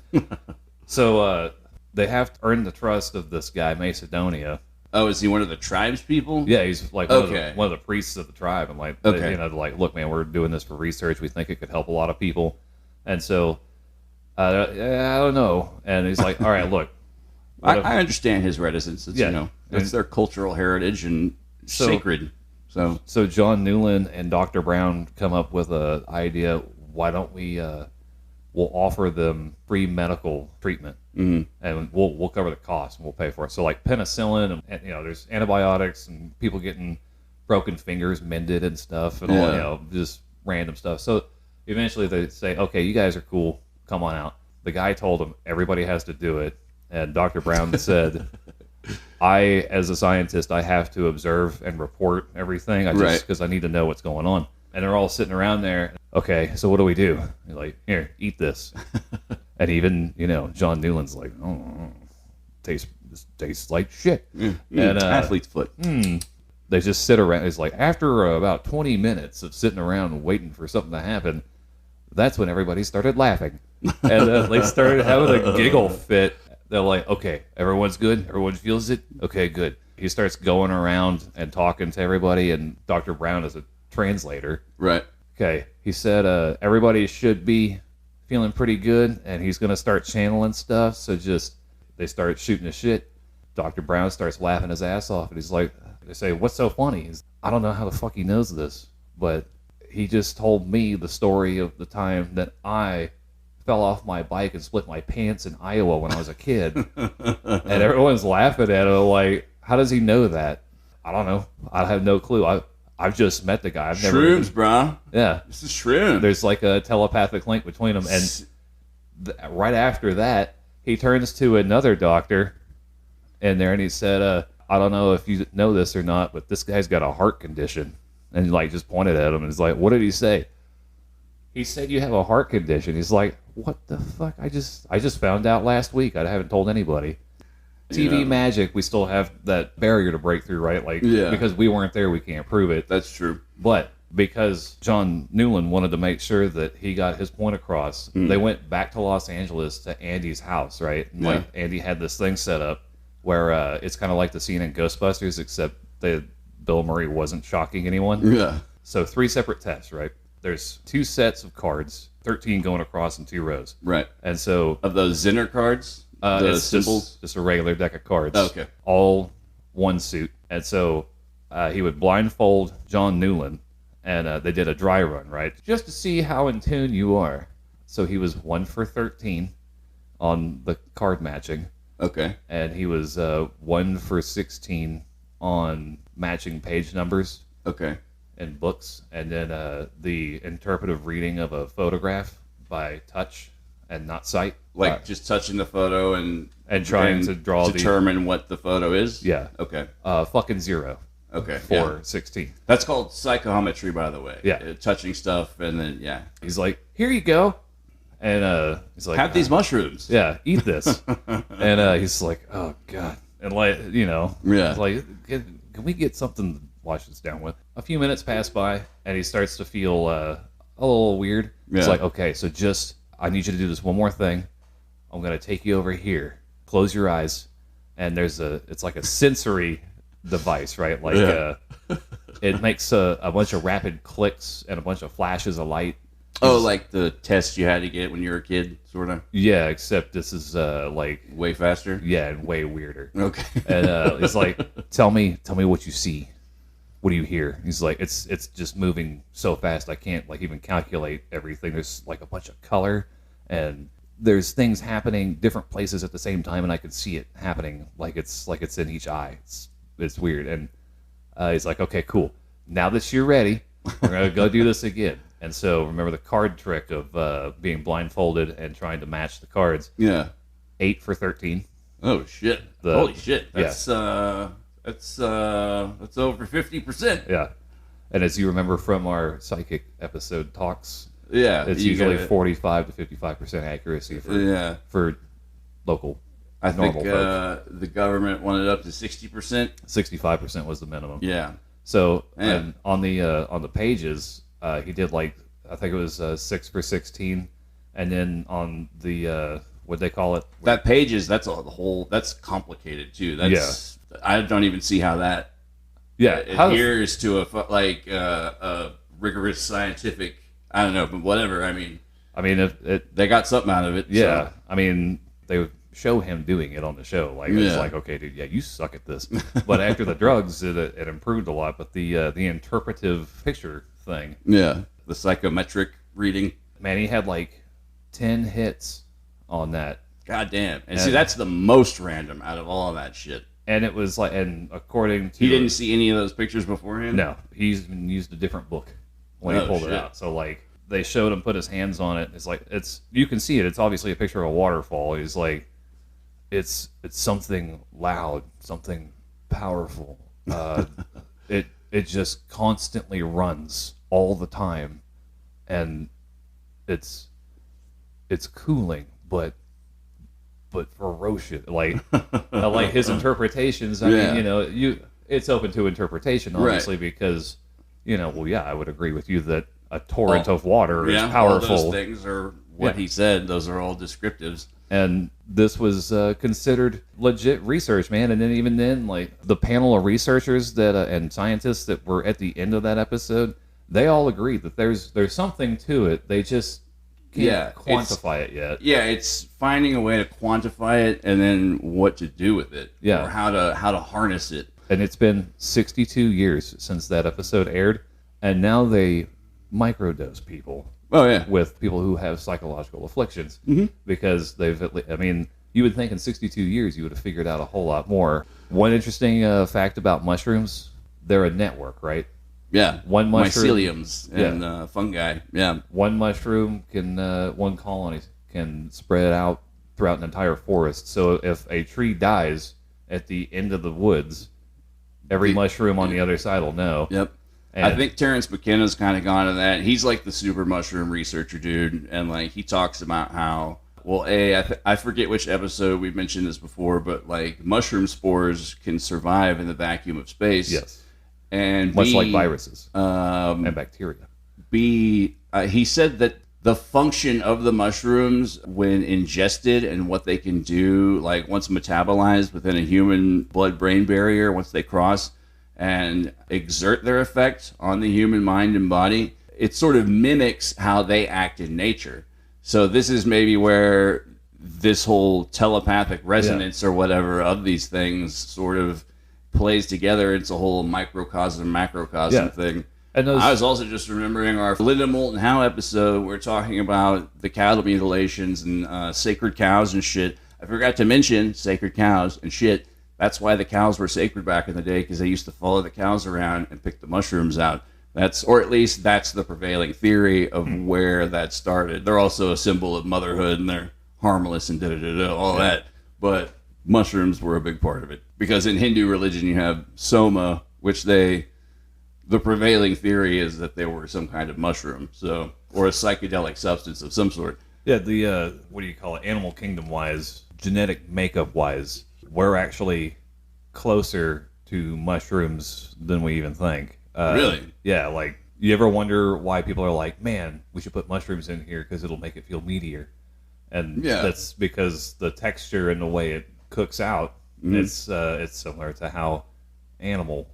So they have to earn the trust of this guy, Macedonia. Oh, is he one of the tribe's people? Yeah, he's like one of the priests of the tribe. And like, you know, like, look, man, we're doing this for research. We think it could help a lot of people. And so I don't know. And he's like, all right, look. I understand his reticence. It's, it's their cultural heritage and sacred. So John Newland and Dr. Brown come up with an idea. Why don't we'll offer them free medical treatment, and we'll cover the cost and we'll pay for it. So like penicillin, and there's antibiotics and people getting broken fingers mended and stuff, and just random stuff. So eventually they say, okay, you guys are cool, come on out. The guy told them everybody has to do it, and Dr. Brown said, I, as a scientist, I have to observe and report everything, because I need to know what's going on. And they're all sitting around there. Okay, so what do we do? He's like, here, eat this. And even, John Newland's like, this tastes like shit. And athlete's foot. They just sit around. It's like, after about 20 minutes of sitting around waiting for something to happen, that's when everybody started laughing. And they started having a giggle fit. They're like, okay, everyone's good? Everyone feels it? Okay, good. He starts going around and talking to everybody, and Dr. Brown is a translator. Right. Okay. He said everybody should be feeling pretty good, and he's going to start channeling stuff. So they start shooting the shit. Dr. Brown starts laughing his ass off, and he's like, they say, what's so funny? I don't know how the fuck he knows this, but he just told me the story of the time that I fell off my bike and split my pants in Iowa when I was a kid. And everyone's laughing at him like, how does he know that? I don't know. I have no clue. I've just met the guy. Shrooms, bro. Yeah. This is shrooms. There's like a telepathic link between them. And right after that, he turns to another doctor in there, and he said, I don't know if you know this or not, but this guy's got a heart condition. And he just pointed at him, and he's like, what did he say? He said, you have a heart condition. He's like, what the fuck? I just found out last week. I haven't told anybody. TV magic, we still have that barrier to break through, right? Because we weren't there, we can't prove it. That's true. But because John Newland wanted to make sure that he got his point across, they went back to Los Angeles to Andy's house, right? And Andy had this thing set up where it's kind of like the scene in Ghostbusters, except Bill Murray wasn't shocking anyone. Yeah. So 3 separate tests, right? There's 2 sets of cards, 13 going across in 2 rows. Right. And so of those Zinner cards, the symbols, just a regular deck of cards. Oh, okay. All one suit. And so he would blindfold John Newland, and they did a dry run, right? Just to see how in tune you are. So he was 1 for 13 on the card matching. Okay. And he was 1 for 16 on matching page numbers. Okay. In books, and then the interpretive reading of a photograph by touch and not sight, just touching the photo and trying to determine what the photo is. Yeah. Okay. Fucking 0. Okay. For 16. That's called psychometry, by the way. Yeah. Touching stuff, and then He's like, here you go, and he's like, have these mushrooms. Yeah, eat this, and he's like, oh god, and yeah, like, can we get something to wash this down with? A few minutes pass by, and he starts to feel a little weird. Yeah. It's like, okay, so I need you to do this one more thing. I'm going to take you over here. Close your eyes, and it's like a sensory device, right? It makes a bunch of rapid clicks and a bunch of flashes of light. Oh, like the test you had to get when you were a kid, sort of? Yeah, except this is way faster? Yeah, and way weirder. Okay. And it's like, tell me what you see. What do you hear? He's like, it's just moving so fast I can't even calculate everything. There's a bunch of color, and there's things happening different places at the same time, and I can see it happening it's in each eye. It's weird. And he's like, okay, cool. Now that you're ready, we're gonna go do this again. And so remember the card trick of being blindfolded and trying to match the cards. Yeah. 8 for 13. Oh shit! Holy shit! That's over 50%. Yeah. And as you remember from our psychic episode talks, it's usually 45 to 55% accuracy for local. I think the government wanted up to 60%. 65% was the minimum. Yeah. So and on the pages, he did I think it was 6 for 16, and then on the what they call it, that pages, that's complicated too. I don't even see how that adheres to a rigorous scientific. I don't know, but whatever. I mean, I mean, they got something out of it. Yeah. So. I mean, they show him doing it on the show. Like, it's like, okay, dude, yeah, you suck at this. But after the drugs, it improved a lot. But the interpretive picture thing. Yeah. The psychometric reading. Man, he had like 10 hits on that. God damn. And see, that's the most random out of all of that shit. And it was like, and according to... He didn't see any of those pictures beforehand? No. He's used a different book when he pulled it out. So, like, they showed him put his hands on it. It's like, you can see it. It's obviously a picture of a waterfall. He's like, it's something loud, something powerful. It just constantly runs all the time. And it's cooling, but ferocious. Like his interpretations. I mean, you know, it's open to interpretation, obviously, because, you know, well, yeah, I would agree with you that a torrent of water is powerful. All those things are what he said. Those are all descriptives. And this was considered legit research, man. And then even then, like, the panel of researchers that and scientists that were at the end of that episode, they all agreed that there's something to it. They just can't quantify it yet. Yeah, it's finding a way to quantify it and then what to do with it. Yeah. Or how to harness it. And it's been 62 years since that episode aired, and now they microdose people. Oh, yeah. With people who have psychological afflictions. Mm-hmm. Because I mean, you would think in 62 years you would have figured out a whole lot more. One interesting fact about mushrooms, they're a network, right? Yeah. One mushroom, myceliums and fungi. Yeah. One mushroom one colony can spread out throughout an entire forest. So if a tree dies at the end of the woods, every mushroom on the other side will know. Yep. And I think Terrence McKenna's kind of gone to that. He's like the super mushroom researcher dude, and like he talks about how, well, I forget which episode we've mentioned this before, but like mushroom spores can survive in the vacuum of space. Yes. And much like viruses and bacteria. He said that the function of the mushrooms when ingested and what they can do, like once metabolized within a human blood-brain barrier, once they cross and exert their effect on the human mind and body, it sort of mimics how they act in nature. So this is maybe where this whole telepathic resonance or whatever of these things sort of plays together. It's a whole microcosm, macrocosm thing. And I was also just remembering our Linda Moulton Howe episode. We're talking about the cattle mutilations and sacred cows and shit. I forgot to mention sacred cows and shit. That's why the cows were sacred back in the day, because they used to follow the cows around and pick the mushrooms out. Or at least that's the prevailing theory of where that started. They're also a symbol of motherhood, and they're harmless and all that. But mushrooms were a big part of it, because in Hindu religion you have soma, which the prevailing theory is that they were some kind of mushroom, or a psychedelic substance of some sort. Yeah, the what do you call it? Animal kingdom wise, genetic makeup wise, we're actually closer to mushrooms than we even think. Really? Yeah, like, you ever wonder why people are like, man, we should put mushrooms in here because it'll make it feel meatier. And that's because the texture and the way it cooks out, it's similar to how animal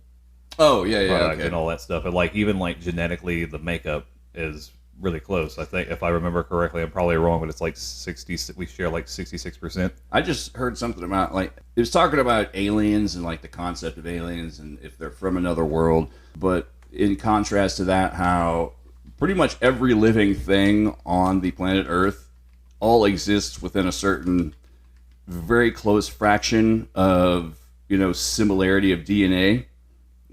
product and all that stuff. And like, even like genetically, the makeup is really close. I think, if I remember correctly, I'm probably wrong, but it's like 60. We share like 66%. I just heard something about, like, it was talking about aliens and like the concept of aliens and if they're from another world. But in contrast to that, how pretty much every living thing on the planet Earth all exists within a certain very close fraction of, similarity of DNA.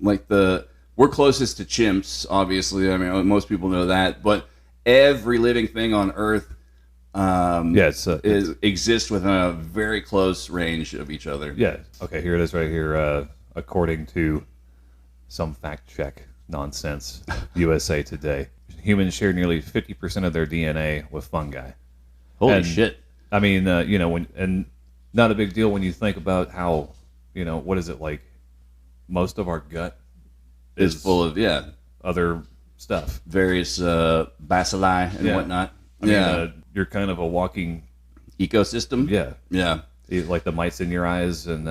Like we're closest to chimps, obviously. I mean, most people know that, but every living thing on Earth exists within a very close range of each other. Yeah. Okay, here it is right here. According to some fact check nonsense, USA Today, humans share nearly 50% of their DNA with fungi. Holy shit. I mean, and not a big deal when you think about how, what is it like? Most of our gut is full of other stuff, various bacilli and whatnot. I mean, you're kind of a walking ecosystem. Yeah. Like the mites in your eyes, and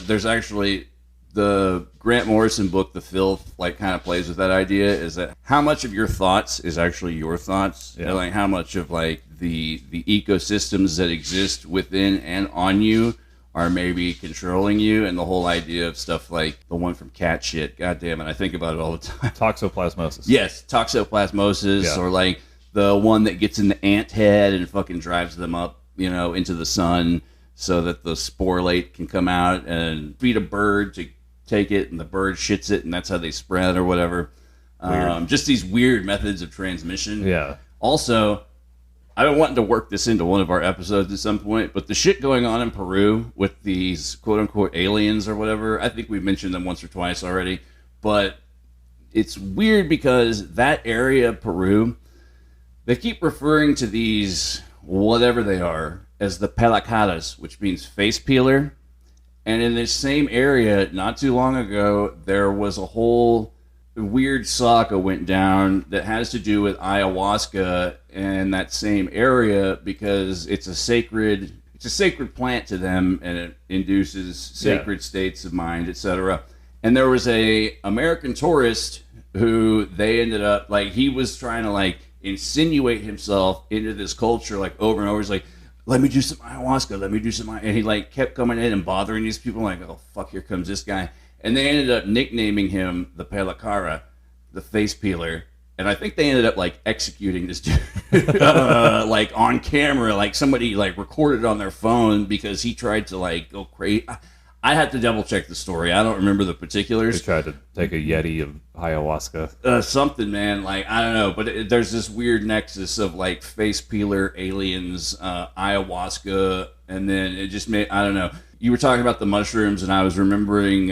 there's actually the Grant Morrison book, The Filth, like kind of plays with that idea, is that how much of your thoughts is actually your thoughts, and like how much of like the ecosystems that exist within and on you are maybe controlling you, and the whole idea of stuff like the one from Cat Shit. God damn it, I think about it all the time. Toxoplasmosis. Yes, toxoplasmosis, or like the one that gets in the ant head and fucking drives them up, you know, into the sun so that the sporulate can come out and feed a bird to take it, and the bird shits it, and that's how they spread or whatever. Just these weird methods of transmission. Yeah. Also, I've been wanting to work this into one of our episodes at some point, but the shit going on in Peru with these quote-unquote aliens or whatever, I think we've mentioned them once or twice already, but it's weird because that area of Peru, they keep referring to these, whatever they are, as the pelacadas, which means face peeler. And in this same area, not too long ago, there was a whole weird saga went down that has to do with ayahuasca in that same area because it's a sacred plant to them, and it induces sacred states of mind, etc. And there was a American tourist who they ended up, like, he was trying to like insinuate himself into this culture like over and over. He's like, let me do some ayahuasca, and he like kept coming in and bothering these people, like, oh fuck, here comes this guy. And they ended up nicknaming him the Pelacara, the face peeler. And I think they ended up like executing this dude like on camera, like somebody like recorded on their phone because he tried to like go crazy. I had to double check the story. I don't remember the particulars. They tried to take a Yeti of ayahuasca. Something, man. Like, I don't know. But there's this weird nexus of, like, face peeler, aliens, ayahuasca, and then it just made, I don't know. You were talking about the mushrooms, and I was remembering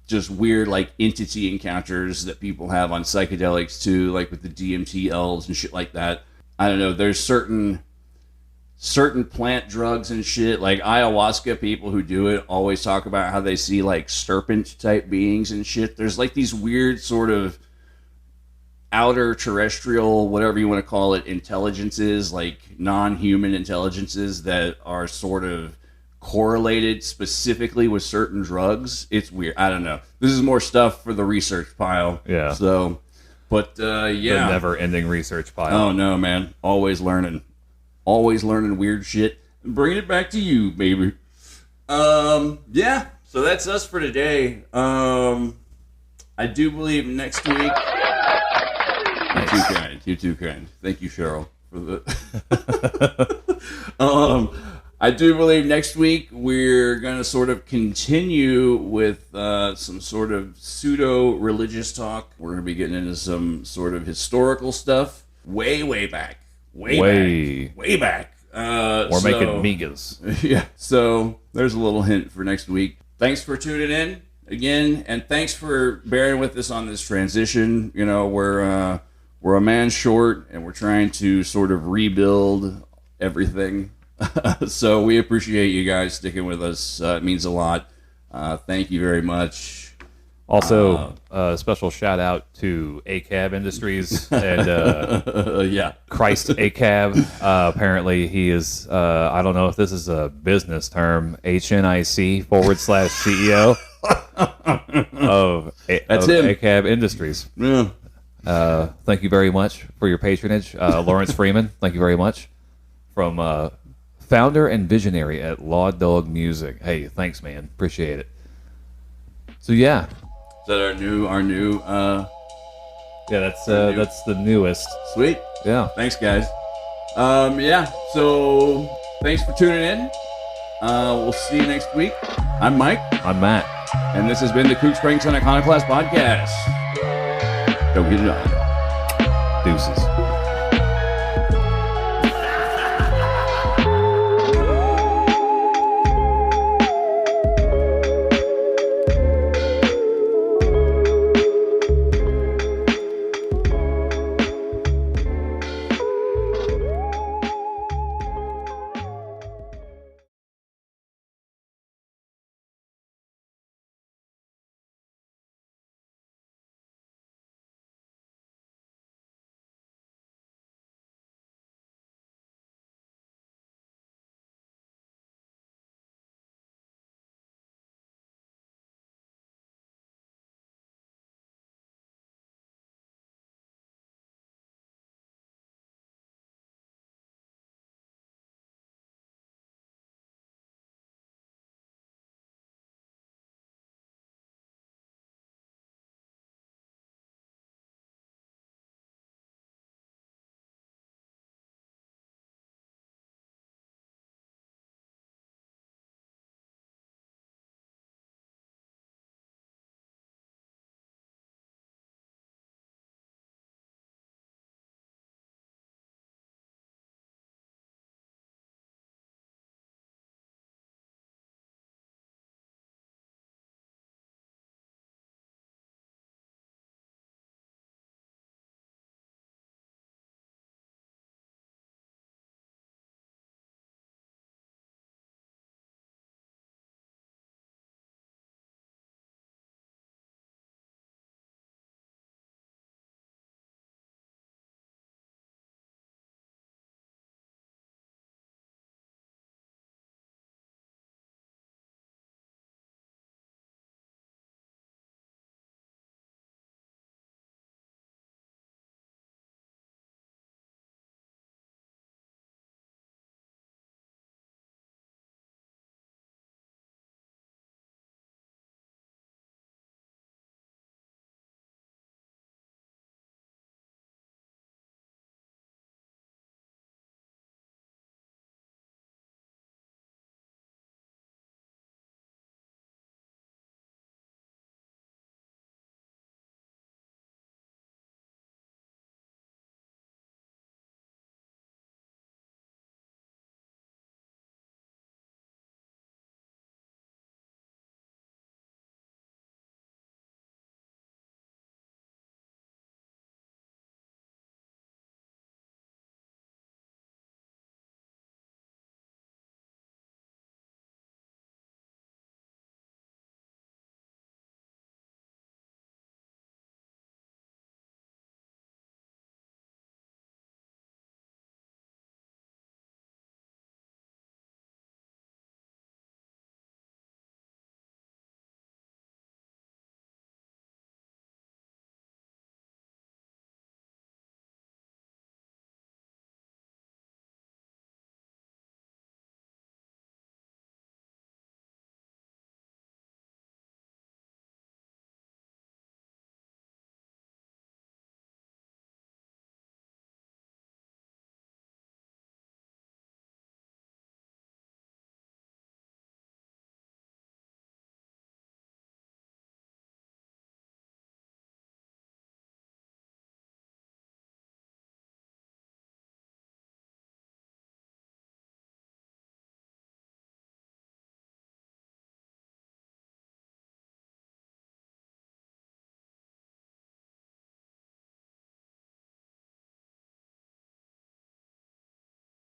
just weird, like, entity encounters that people have on psychedelics, too, like with the DMT elves and shit like that. I don't know. There's certain plant drugs and shit, like ayahuasca, people who do it always talk about how they see like serpent type beings and shit. There's like these weird sort of outer terrestrial, whatever you want to call it, intelligences, like non-human intelligences that are sort of correlated specifically with certain drugs. It's weird. I don't know. This is more stuff for the research pile. Yeah. So, but The never-ending research pile. Oh no, man. Always learning weird shit and bringing it back to you, baby. Yeah, so that's us for today. I do believe next week. You're too kind. Thank you, Cheryl, for the. I do believe next week we're gonna sort of continue with some sort of pseudo-religious talk. We're gonna be getting into some sort of historical stuff way back. Way back. We're making migas. Yeah. So there's a little hint for next week. Thanks for tuning in again, and thanks for bearing with us on this transition. You know, we're a man short, and we're trying to sort of rebuild everything. So we appreciate you guys sticking with us. It means a lot. Thank you very much. Also, special shout out to ACAB Industries and Christ ACAB. Apparently, he is, I don't know if this is a business term, HNIC/CEO of ACAB Industries. Yeah. Thank you very much for your patronage. Lawrence Freeman, thank you very much. From founder and visionary at Law Dog Music. Hey, thanks, man. Appreciate it. So, yeah. Is that our new yeah, that's the newest. Sweet. Yeah. Thanks, guys. Yeah, so thanks for tuning in. We'll see you next week. I'm Mike. I'm Matt. And this has been the Kooks Pranks on Iconoclast podcast. Don't get it on. Deuces.